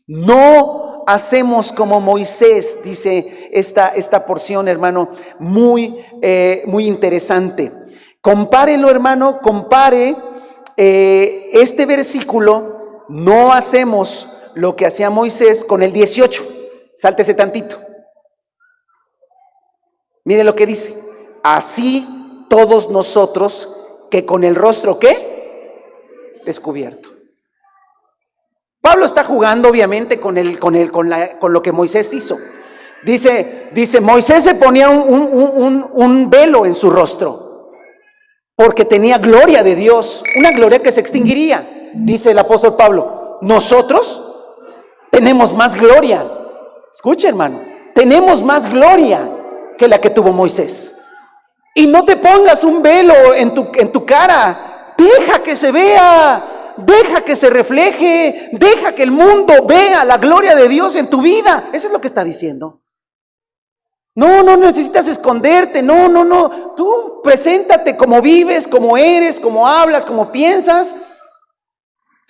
No hacemos como Moisés, dice esta porción, hermano, muy interesante. Compárelo, hermano, compare este versículo, no hacemos lo que hacía Moisés, con el 18. Sáltese tantito. Mire lo que dice. Así todos nosotros, que con el rostro, ¿qué? Descubierto. Pablo está jugando obviamente con lo que Moisés hizo. Dice, Moisés se ponía un velo en su rostro. porque tenía gloria de Dios, una gloria que se extinguiría. Dice el apóstol Pablo, nosotros tenemos más gloria. Escucha, hermano, tenemos más gloria que la que tuvo Moisés. Y no te pongas un velo en tu cara. Deja que se vea, deja que se refleje, deja que el mundo vea la gloria de Dios en tu vida. Eso es lo que está diciendo. No necesitas esconderte, no. Tú preséntate como vives, como eres, como hablas, como piensas.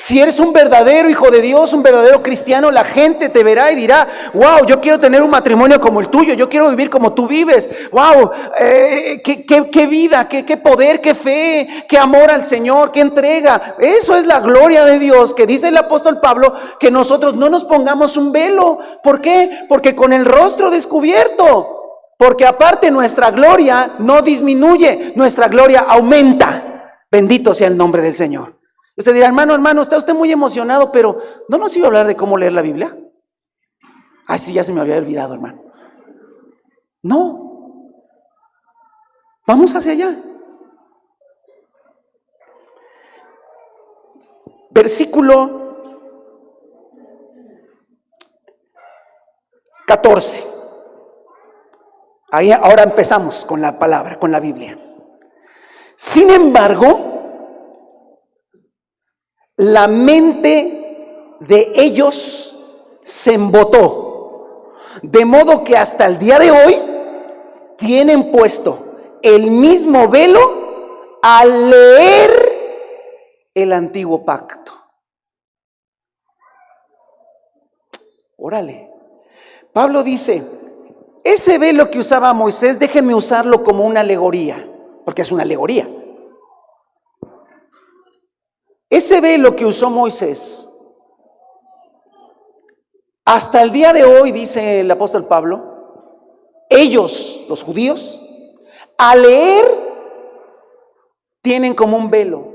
Si eres un verdadero hijo de Dios, un verdadero cristiano, la gente te verá y dirá, wow, yo quiero tener un matrimonio como el tuyo, yo quiero vivir como tú vives. Wow, qué vida, qué poder, qué fe, qué amor al Señor, qué entrega. Eso es la gloria de Dios, que dice el apóstol Pablo, que nosotros no nos pongamos un velo. ¿Por qué? Porque con el rostro descubierto. Porque aparte nuestra gloria no disminuye, nuestra gloria aumenta. Bendito sea el nombre del Señor. Usted dirá, hermano, está usted muy emocionado, pero ¿no nos iba a hablar de cómo leer la Biblia? Ay, sí, ya se me había olvidado, hermano. No. Vamos hacia allá. Versículo 14. Ahí ahora empezamos con la palabra, con la Biblia. Sin embargo, la mente de ellos se embotó, de modo que hasta el día de hoy tienen puesto el mismo velo al leer el antiguo pacto. Órale. Pablo dice, ese velo que usaba Moisés, déjenme usarlo como una alegoría, porque es una alegoría. Ese velo que usó Moisés, hasta el día de hoy, dice el apóstol Pablo, ellos, los judíos, al leer, tienen como un velo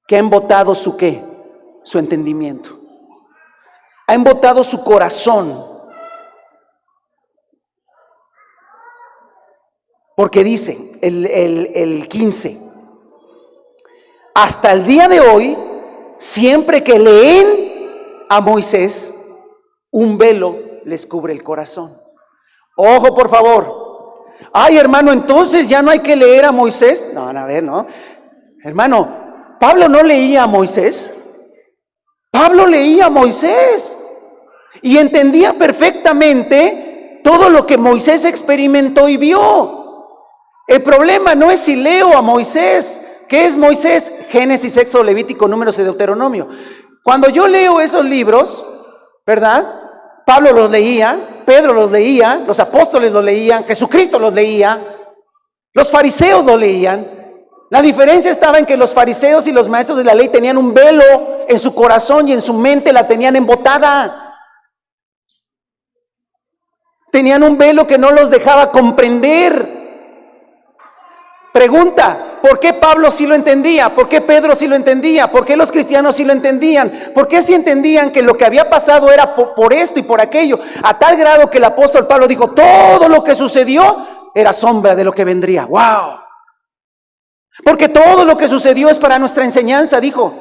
que ha embotado su ¿qué? Su entendimiento. Ha embotado su corazón. Porque dice el 15, hasta el día de hoy, siempre que leen a Moisés, un velo les cubre el corazón. Ojo, por favor. Ay, hermano, entonces ya no hay que leer a Moisés. No, a ver, no. Hermano, Pablo no leía a Moisés. Pablo leía a Moisés y entendía perfectamente todo lo que Moisés experimentó y vio. El problema no es si leo a Moisés. ¿Qué es Moisés? Génesis, Éxodo, Levítico, Números y Deuteronomio. Cuando yo leo esos libros, ¿verdad? Pablo los leía, Pedro los leía, los apóstoles los leían, Jesucristo los leía, los fariseos los leían. La diferencia estaba en que los fariseos y los maestros de la ley tenían un velo en su corazón y en su mente la tenían embotada. Tenían un velo que no los dejaba comprender. Pregunta, ¿por qué Pablo sí lo entendía? ¿Por qué Pedro sí lo entendía? ¿Por qué los cristianos sí lo entendían? ¿Por qué sí entendían que lo que había pasado era por esto y por aquello? A tal grado que el apóstol Pablo dijo, todo lo que sucedió era sombra de lo que vendría. ¡Wow! Porque todo lo que sucedió es para nuestra enseñanza, dijo.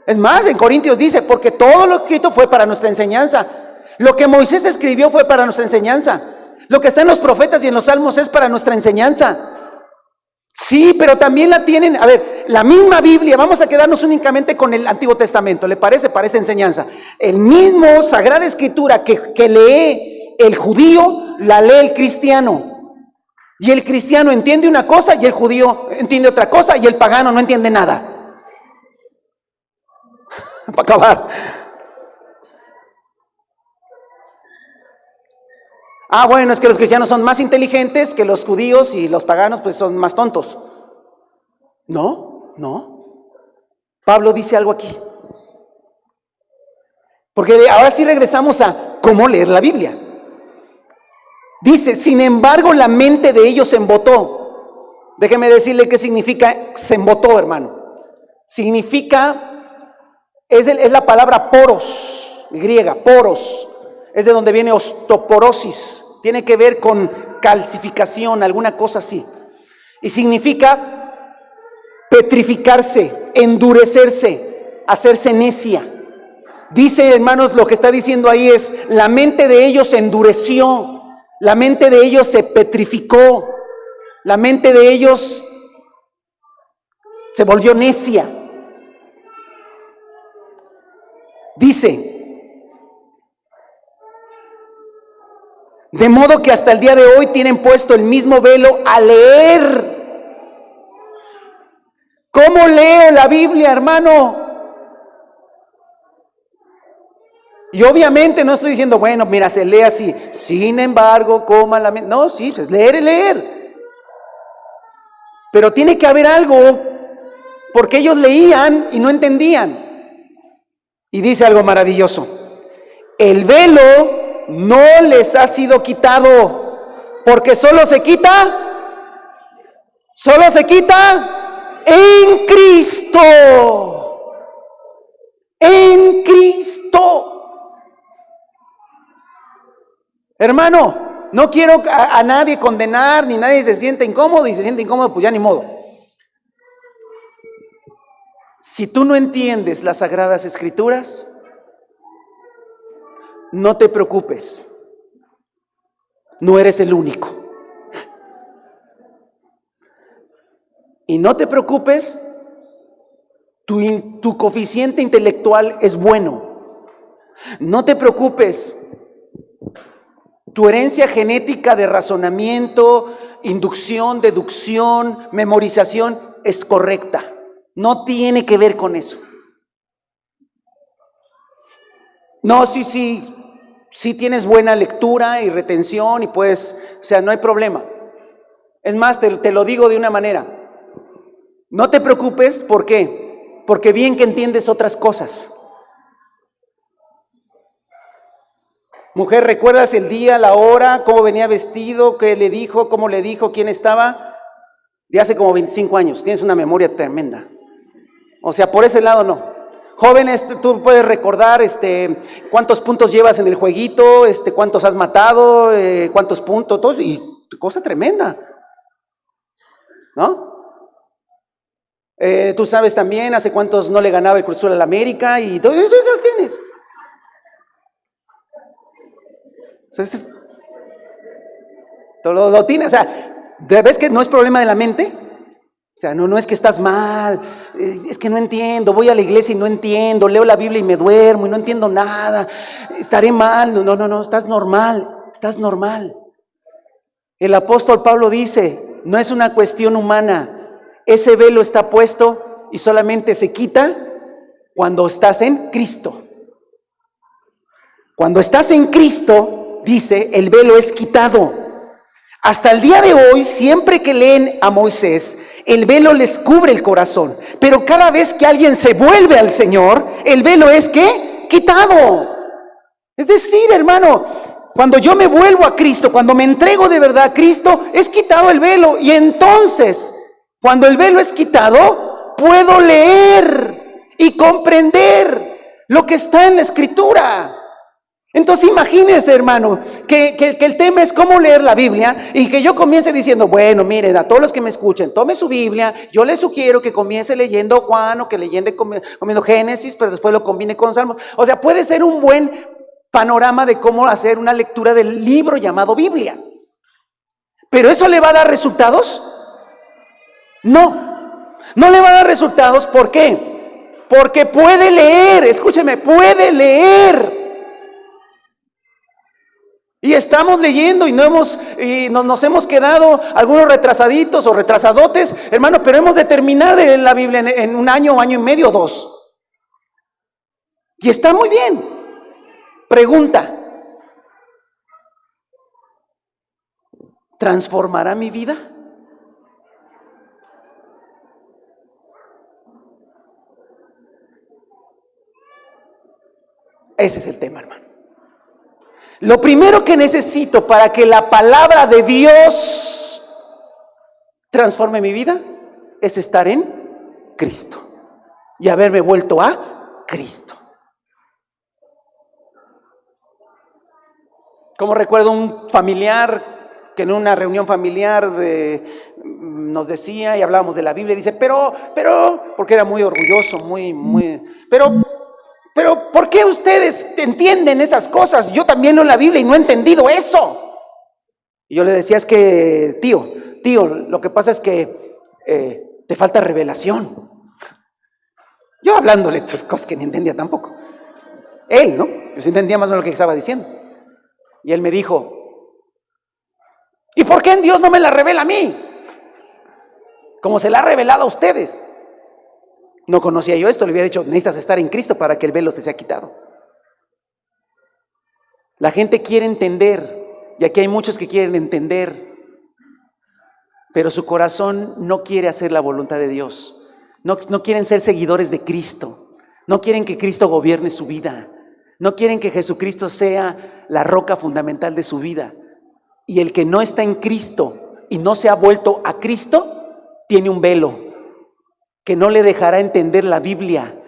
Es más, en Corintios dice, porque todo lo escrito fue para nuestra enseñanza. Lo que Moisés escribió fue para nuestra enseñanza. Lo que está en los profetas y en los salmos es para nuestra enseñanza. Sí, pero también la tienen, a ver, la misma Biblia, vamos a quedarnos únicamente con el Antiguo Testamento, ¿le parece? Para esta enseñanza. El mismo Sagrada Escritura que lee el judío, la lee el cristiano. Y el cristiano entiende una cosa y el judío entiende otra cosa y el pagano no entiende nada. Para acabar. Ah, bueno, es que los cristianos son más inteligentes que los judíos y los paganos pues son más tontos. No. Pablo dice algo aquí. Porque ahora sí regresamos a cómo leer la Biblia. Dice, sin embargo, la mente de ellos se embotó. Déjeme decirle qué significa se embotó, hermano. Significa, es la palabra poros, griega, poros. Es de donde viene osteoporosis. Tiene que ver con calcificación, alguna cosa así. Y significa petrificarse, endurecerse, hacerse necia. Dice, hermanos, lo que está diciendo ahí es, la mente de ellos se endureció, la mente de ellos se petrificó, la mente de ellos se volvió necia. Dice, de modo que hasta el día de hoy tienen puesto el mismo velo a leer. ¿Cómo leo la Biblia, hermano? Y obviamente no estoy diciendo, bueno, mira, se lee así. Sin embargo, coma la mente. No, sí, es leer y leer. Pero tiene que haber algo, porque ellos leían y no entendían. Y dice algo maravilloso. El velo no les ha sido quitado, porque solo se quita en Cristo. En Cristo. Hermano, no quiero a nadie condenar, ni nadie se siente incómodo, y se siente incómodo, pues ya ni modo. Si tú no entiendes las Sagradas Escrituras, no te preocupes, no eres el único. Y no te preocupes, tu coeficiente intelectual es bueno. No te preocupes, tu herencia genética de razonamiento, inducción, deducción, memorización es correcta. No tiene que ver con eso. No, sí tienes buena lectura y retención y puedes, o sea, no hay problema. Es más, te lo digo de una manera. No te preocupes, ¿por qué? Porque bien que entiendes otras cosas. Mujer, ¿recuerdas el día, la hora, cómo venía vestido, qué le dijo, cómo le dijo, quién estaba? De hace como 25 años, tienes una memoria tremenda. O sea, por ese lado no. Jóvenes, tú puedes recordar cuántos puntos llevas en el jueguito, cuántos has matado, cuántos puntos, todo, y cosa tremenda, ¿no? Tú sabes también hace cuántos no le ganaba el Cruz Azul al América y todo eso lo tienes. Lo tienes, o sea, ¿ves que no es problema de la mente? O sea, no es que estás mal, es que no entiendo, voy a la iglesia y no entiendo, leo la Biblia y me duermo y no entiendo nada, estaré mal. No, estás normal. El apóstol Pablo dice, no es una cuestión humana, ese velo está puesto y solamente se quita cuando estás en Cristo. Cuando estás en Cristo, dice, el velo es quitado. Hasta el día de hoy, siempre que leen a Moisés, el velo les cubre el corazón. Pero cada vez que alguien se vuelve al Señor, el velo es ¿qué? Quitado. Es decir, hermano, cuando yo me vuelvo a Cristo, cuando me entrego de verdad a Cristo, es quitado el velo. Y entonces, cuando el velo es quitado, puedo leer y comprender lo que está en la Escritura. Entonces imagínense, hermano, que el tema es cómo leer la Biblia y que yo comience diciendo, bueno, miren, a todos los que me escuchen, tome su Biblia, yo les sugiero que comience leyendo Juan o que comiendo Génesis, pero después lo combine con Salmos. O sea, puede ser un buen panorama de cómo hacer una lectura del libro llamado Biblia. ¿Pero eso le va a dar resultados? No le va a dar resultados. ¿Por qué? Porque puede leer, escúcheme, puede leer. Y estamos leyendo y nos hemos quedado algunos retrasaditos o retrasadotes, hermano, pero hemos de terminar de leer la Biblia en un año, año y medio, 2. Y está muy bien. Pregunta: ¿transformará mi vida? Ese es el tema, hermano. Lo primero que necesito para que la palabra de Dios transforme mi vida es estar en Cristo y haberme vuelto a Cristo. Como recuerdo un familiar que en una reunión familiar nos decía y hablábamos de la Biblia, dice, pero, porque era muy orgulloso, pero, ¿por qué ustedes entienden esas cosas? Yo también leo la Biblia y no he entendido eso. Y yo le decía, es que, tío, lo que pasa es que te falta revelación. Yo hablándole cosas que ni entendía tampoco. Él, ¿no? Yo sí entendía más o menos lo que estaba diciendo. Y él me dijo, ¿y por qué Dios no me la revela a mí? Como se la ha revelado a ustedes. No conocía yo esto, le había dicho, necesitas estar en Cristo para que el velo te sea quitado. La gente quiere entender, y aquí hay muchos que quieren entender, pero su corazón no quiere hacer la voluntad de Dios. No quieren ser seguidores de Cristo. No quieren que Cristo gobierne su vida. No quieren que Jesucristo sea la roca fundamental de su vida. Y el que no está en Cristo y no se ha vuelto a Cristo, tiene un velo que no le dejará entender la Biblia.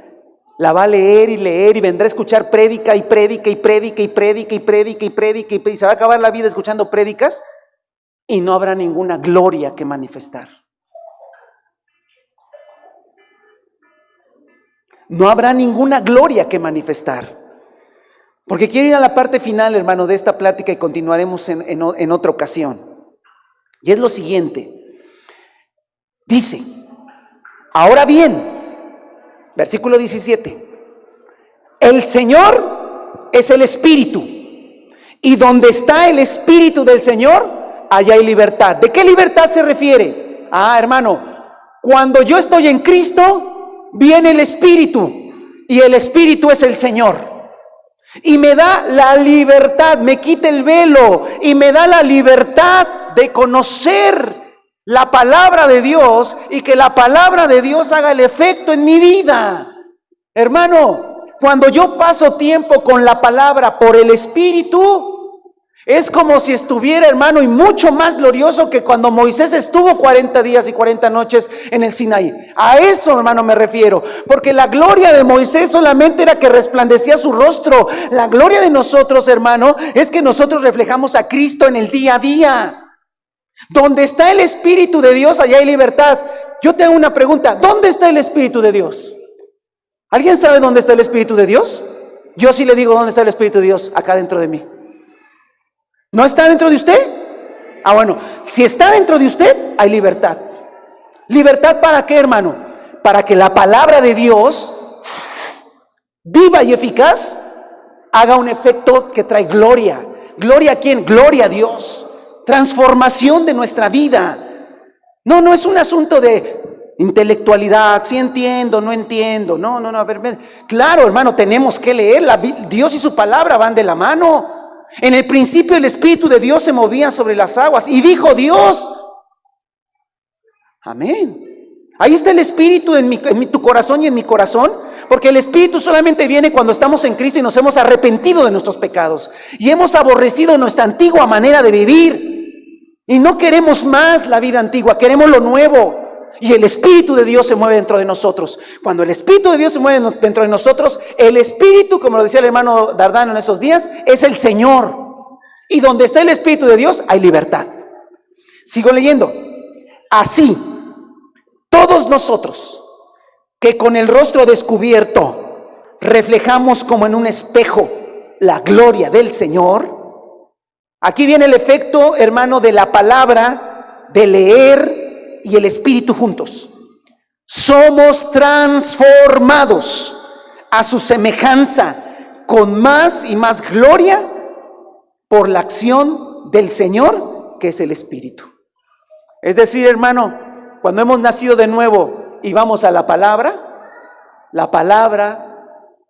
La va a leer y vendrá a escuchar prédica y se va a acabar la vida escuchando prédicas y no habrá ninguna gloria que manifestar. No habrá ninguna gloria que manifestar. Porque quiero ir a la parte final, hermano, de esta plática y continuaremos en otra ocasión. Y es lo siguiente. Dice, ahora bien, versículo 17, el Señor es el Espíritu, y donde está el Espíritu del Señor, allá hay libertad. ¿De qué libertad se refiere? Hermano, cuando yo estoy en Cristo, viene el Espíritu, y el Espíritu es el Señor. Y me da la libertad, me quita el velo, y me da la libertad de conocer la palabra de Dios y que la palabra de Dios haga el efecto en mi vida. Hermano, cuando yo paso tiempo con la palabra por el Espíritu, es como si estuviera, hermano, y mucho más glorioso que cuando Moisés estuvo 40 días y 40 noches en el Sinaí. A eso, hermano, me refiero, porque la gloria de Moisés solamente era que resplandecía su rostro. La gloria de nosotros, hermano, es que nosotros reflejamos a Cristo en el día a día. Donde está el Espíritu de Dios, allá hay libertad. Yo tengo una pregunta, ¿dónde está el Espíritu de Dios? ¿Alguien sabe dónde está el Espíritu de Dios? Yo sí le digo dónde está el Espíritu de Dios, acá dentro de mí. ¿No está dentro de usted? Bueno, si está dentro de usted, hay libertad. ¿Libertad para qué, hermano? Para que la palabra de Dios, viva y eficaz, haga un efecto que trae gloria. ¿Gloria a quién? Gloria a Dios. Transformación de nuestra vida. No es un asunto de intelectualidad, sí entiendo, no entiendo. No, a ver, claro, hermano, tenemos que leer. Dios y su palabra van de la mano. En el principio el Espíritu de Dios se movía sobre las aguas y dijo Dios. Amén. Ahí está el Espíritu en tu corazón y en mi corazón, porque el Espíritu solamente viene cuando estamos en Cristo y nos hemos arrepentido de nuestros pecados y hemos aborrecido nuestra antigua manera de vivir. Y no queremos más la vida antigua, queremos lo nuevo. Y el Espíritu de Dios se mueve dentro de nosotros. Cuando el Espíritu de Dios se mueve dentro de nosotros, el Espíritu, como lo decía el hermano Dardano en esos días, es el Señor. Y donde está el Espíritu de Dios, hay libertad. Sigo leyendo. Así, todos nosotros, que con el rostro descubierto, reflejamos como en un espejo la gloria del Señor. Aquí viene el efecto, hermano, de la palabra, de leer y el Espíritu juntos. Somos transformados a su semejanza con más y más gloria por la acción del Señor, que es el Espíritu. Es decir, hermano, cuando hemos nacido de nuevo y vamos a la palabra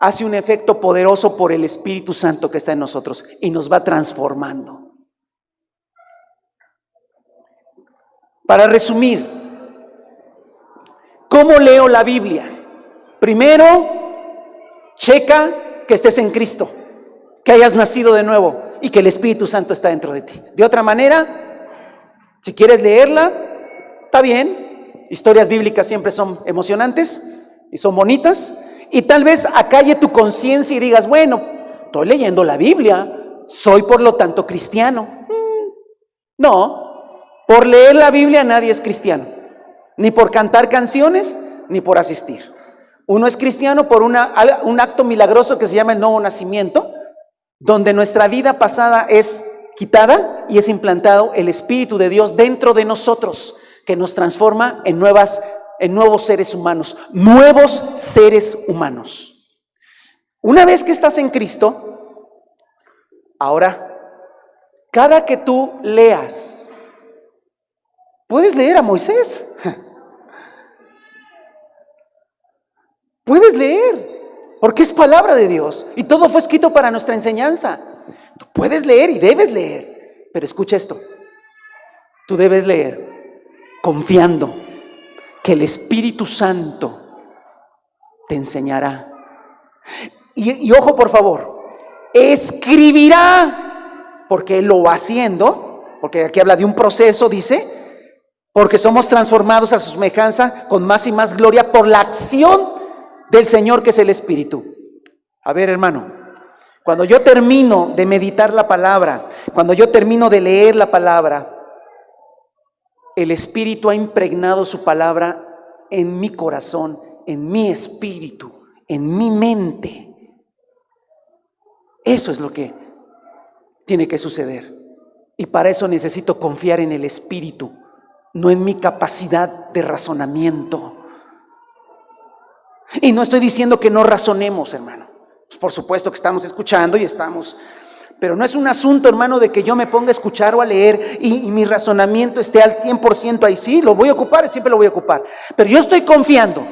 hace un efecto poderoso por el Espíritu Santo que está en nosotros y nos va transformando. Para resumir, ¿cómo leo la Biblia? Primero, checa que estés en Cristo, que hayas nacido de nuevo y que el Espíritu Santo está dentro de ti. De otra manera, si quieres leerla, está bien. Historias bíblicas siempre son emocionantes y son bonitas. Y tal vez acalle tu conciencia y digas, bueno, estoy leyendo la Biblia, soy por lo tanto cristiano. No, por leer la Biblia nadie es cristiano. ni por cantar canciones, ni por asistir. Uno es cristiano por un acto milagroso que se llama el nuevo nacimiento, donde nuestra vida pasada es quitada y es implantado el Espíritu de Dios dentro de nosotros, que nos transforma en nuevos seres humanos, nuevos seres humanos. Una vez que estás en Cristo, ahora, cada que tú leas, puedes leer a Moisés, puedes leer, porque es palabra de Dios y todo fue escrito para nuestra enseñanza. Tú puedes leer y debes leer, pero escucha esto, tú debes leer confiando que el Espíritu Santo te enseñará. Y ojo, por favor, escribirá, porque Él lo va haciendo, porque aquí habla de un proceso, dice, porque somos transformados a su semejanza con más y más gloria por la acción del Señor, que es el Espíritu. A ver, hermano, cuando yo termino de meditar la palabra, cuando yo termino de leer la palabra, el Espíritu ha impregnado su palabra en mi corazón, en mi espíritu, en mi mente. Eso es lo que tiene que suceder. Y para eso necesito confiar en el Espíritu, no en mi capacidad de razonamiento. Y no estoy diciendo que no razonemos, hermano. Pues por supuesto que estamos escuchando y estamos... Pero no es un asunto, hermano, de que yo me ponga a escuchar o a leer y mi razonamiento esté al 100% ahí. Sí, lo voy a ocupar, siempre lo voy a ocupar. Pero yo estoy confiando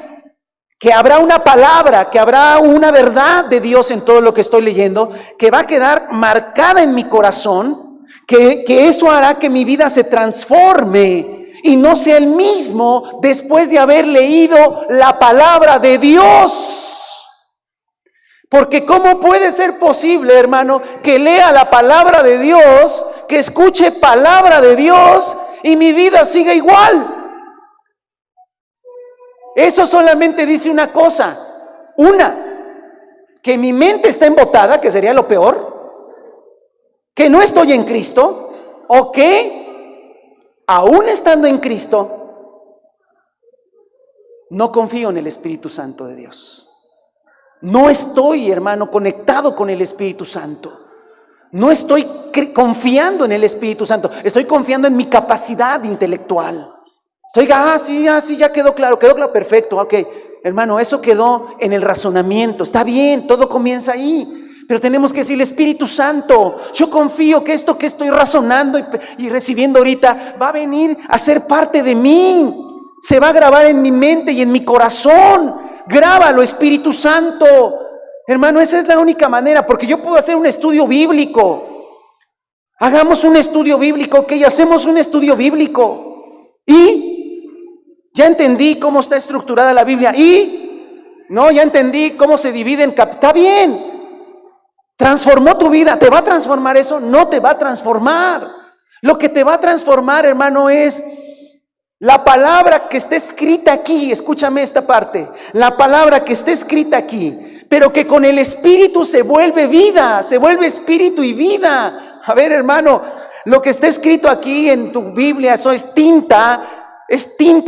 que habrá una palabra, que habrá una verdad de Dios en todo lo que estoy leyendo, que va a quedar marcada en mi corazón, que eso hará que mi vida se transforme y no sea el mismo después de haber leído la palabra de Dios. Porque ¿cómo puede ser posible, hermano, que lea la palabra de Dios, que escuche palabra de Dios y mi vida siga igual? Eso solamente dice una cosa, que mi mente está embotada, que sería lo peor, que no estoy en Cristo, o que aún estando en Cristo, no confío en el Espíritu Santo de Dios. No estoy, hermano, conectado con el Espíritu Santo. No estoy confiando en el Espíritu Santo. Estoy confiando en mi capacidad intelectual. Sí, ya quedó claro, perfecto, ok. Hermano, eso quedó en el razonamiento. Está bien, todo comienza ahí. Pero tenemos que decirle, Espíritu Santo, yo confío que esto que estoy razonando y recibiendo ahorita va a venir a ser parte de mí. Se va a grabar en mi mente y en mi corazón. Grábalo, Espíritu Santo. Hermano, esa es la única manera, porque yo puedo hacer un estudio bíblico. Hagamos un estudio bíblico, ok, hacemos un estudio bíblico. Y ya entendí cómo está estructurada la Biblia. Ya entendí cómo se divide en capítulos. Está bien. Transformó tu vida. ¿Te va a transformar eso? No te va a transformar. Lo que te va a transformar, hermano, es la palabra que está escrita aquí. Escúchame esta parte. La palabra que está escrita aquí, pero que con el Espíritu se vuelve vida, se vuelve espíritu y vida. A ver, hermano, lo que está escrito aquí en tu Biblia, eso es tinta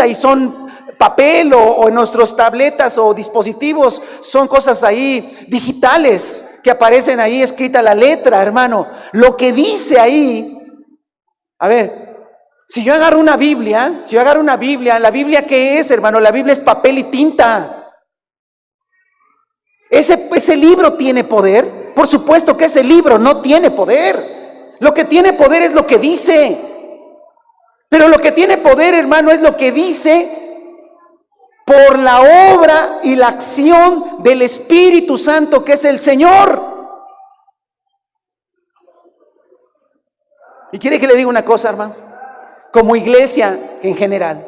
y son papel o en nuestras tabletas o dispositivos, son cosas ahí digitales que aparecen ahí escrita la letra, hermano. Lo que dice ahí, a ver, si yo agarro una Biblia, ¿la Biblia qué es, hermano? La Biblia es papel y tinta. ¿Ese libro tiene poder? Por supuesto que ese libro no tiene poder. Lo que tiene poder es lo que dice. Pero lo que tiene poder, hermano, es lo que dice por la obra y la acción del Espíritu Santo, que es el Señor. Y quiere que le diga una cosa, hermano, como iglesia en general,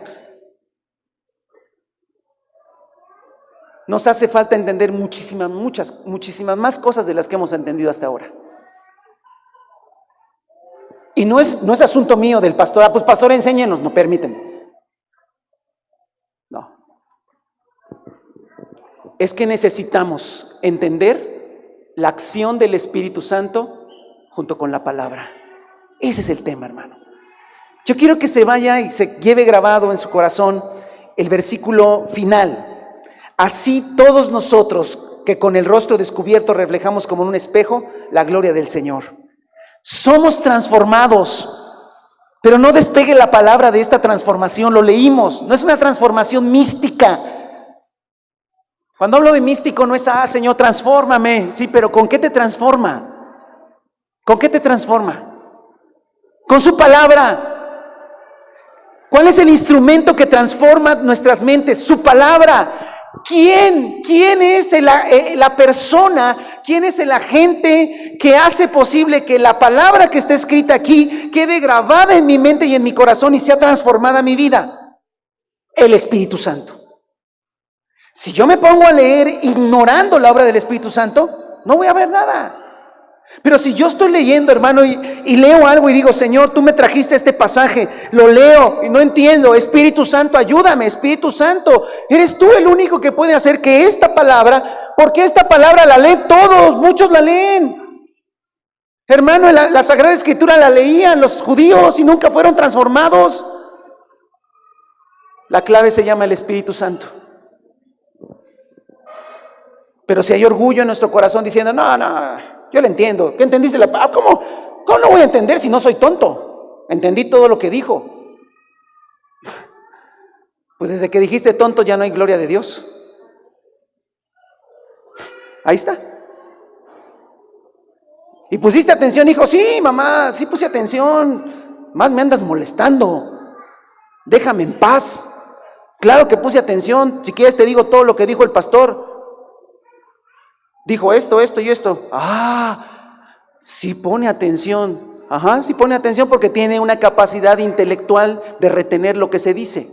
nos hace falta entender muchísimas más cosas de las que hemos entendido hasta ahora. Y no es asunto mío del pastor, pues pastor, enséñenos, no, permítanme. No. Es que necesitamos entender la acción del Espíritu Santo junto con la palabra. Ese es el tema, hermano. Yo quiero que se vaya y se lleve grabado en su corazón el versículo final. Así todos nosotros que con el rostro descubierto reflejamos como en un espejo la gloria del Señor. Somos transformados, pero no despegue la palabra de esta transformación, lo leímos, no es una transformación mística. Cuando hablo de místico no es, Señor, transfórmame, sí, pero ¿con qué te transforma? ¿Con qué te transforma? Con su palabra. ¿Cuál es el instrumento que transforma nuestras mentes? Su palabra. ¿Quién es la persona? ¿Quién es el agente que hace posible que la palabra que está escrita aquí quede grabada en mi mente y en mi corazón y sea transformada mi vida? El Espíritu Santo. Si yo me pongo a leer ignorando la obra del Espíritu Santo, no voy a ver nada. Pero si yo estoy leyendo, hermano, y leo algo y digo, Señor, tú me trajiste este pasaje, lo leo y no entiendo, Espíritu Santo, ayúdame, Espíritu Santo, eres tú el único que puede hacer que esta palabra, porque esta palabra la leen todos, muchos la leen. Hermano, la Sagrada Escritura la leían los judíos y nunca fueron transformados. La clave se llama el Espíritu Santo. Pero si hay orgullo en nuestro corazón diciendo, no, yo le entiendo, ¿qué entendiste? ¿Cómo no voy a entender si no soy tonto? Entendí todo lo que dijo. Pues desde que dijiste tonto ya no hay gloria de Dios. Ahí está. Y pusiste atención, hijo. Sí, mamá, sí puse atención. Más me andas molestando. Déjame en paz. Claro que puse atención. Si quieres te digo todo lo que dijo el pastor. Dijo esto y esto. Sí pone atención. Sí pone atención porque tiene una capacidad intelectual de retener lo que se dice.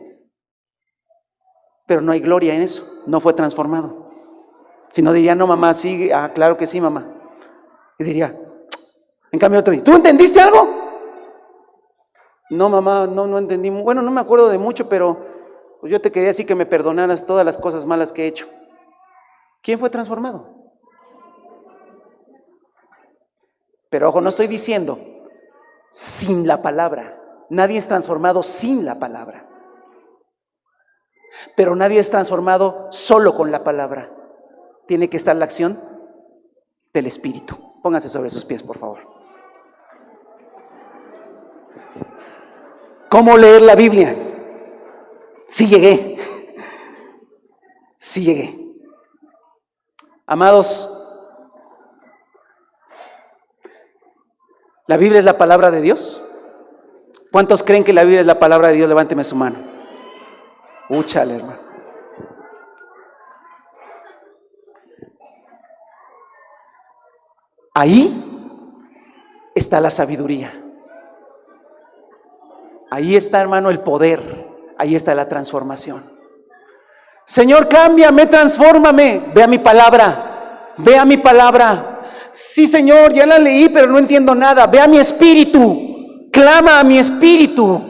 Pero no hay gloria en eso. No fue transformado. Si no diría, no mamá, sí, claro que sí mamá. Y diría, en cambio otro, ¿tú entendiste algo? No mamá, no entendí. Bueno, no me acuerdo de mucho, pero pues yo te quería así que me perdonaras todas las cosas malas que he hecho. ¿Quién fue transformado? Pero ojo, no estoy diciendo sin la palabra. Nadie es transformado sin la palabra. Pero nadie es transformado solo con la palabra. Tiene que estar la acción del Espíritu. Póngase sobre sus pies, por favor. ¿Cómo leer la Biblia? Sí llegué. Sí llegué. Amados, ¿la Biblia es la palabra de Dios? ¿Cuántos creen que la Biblia es la palabra de Dios? Levánteme su mano. Úchale, hermano. Ahí está la sabiduría. Ahí está, hermano, el poder. Ahí está la transformación. Señor, cámbiame, transfórmame. Ve a mi palabra. Ve a mi palabra. Sí, Señor, ya la leí, pero no entiendo nada. Ve a mi espíritu. Clama a mi espíritu.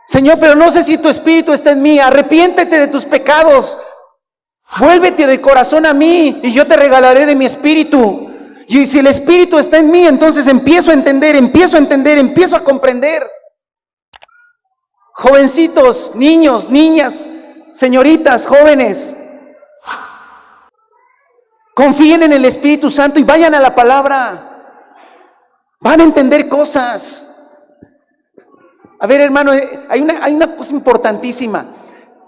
Señor, pero no sé si tu espíritu está en mí. Arrepiéntete de tus pecados. Vuélvete de corazón a mí y yo te regalaré de mi espíritu. Y si el espíritu está en mí, entonces empiezo a entender, empiezo a comprender. Jovencitos, niños, niñas, señoritas, jóvenes, confíen en el Espíritu Santo y vayan a la palabra. Van a entender cosas. A ver, hermano, hay una cosa importantísima.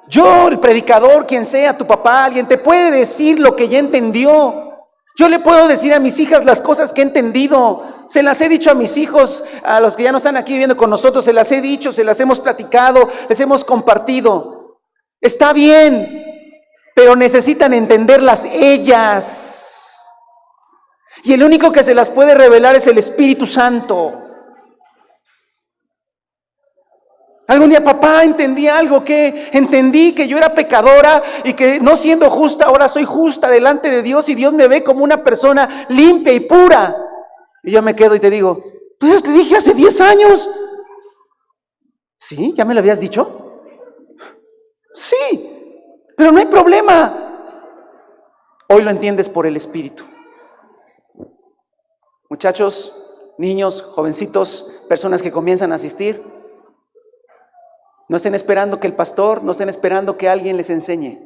Yo, el predicador, quien sea, tu papá, alguien te puede decir lo que ya entendió. Yo le puedo decir a mis hijas las cosas que he entendido. Se las he dicho a mis hijos, a los que ya no están aquí viviendo con nosotros, se las he dicho, se las hemos platicado, les hemos compartido. Está bien, pero necesitan entenderlas ellas. Y el único que se las puede revelar es el Espíritu Santo. Algún día, papá, entendí algo, que entendí que yo era pecadora y que no siendo justa, ahora soy justa delante de Dios y Dios me ve como una persona limpia y pura. Y yo me quedo y te digo, pues te dije hace 10 años. ¿Sí? ¿Ya me lo habías dicho? Sí, pero no hay problema. Hoy lo entiendes por el Espíritu. Muchachos, niños, jovencitos, personas que comienzan a asistir, No estén esperando que el pastor, no estén esperando que alguien les enseñe.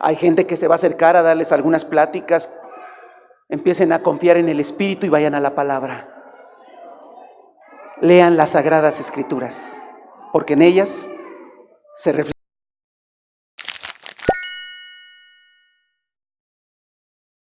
Hay gente que se va a acercar a darles algunas pláticas. Empiecen a confiar en el Espíritu y vayan a la palabra. Lean las Sagradas Escrituras, porque en ellas se refleja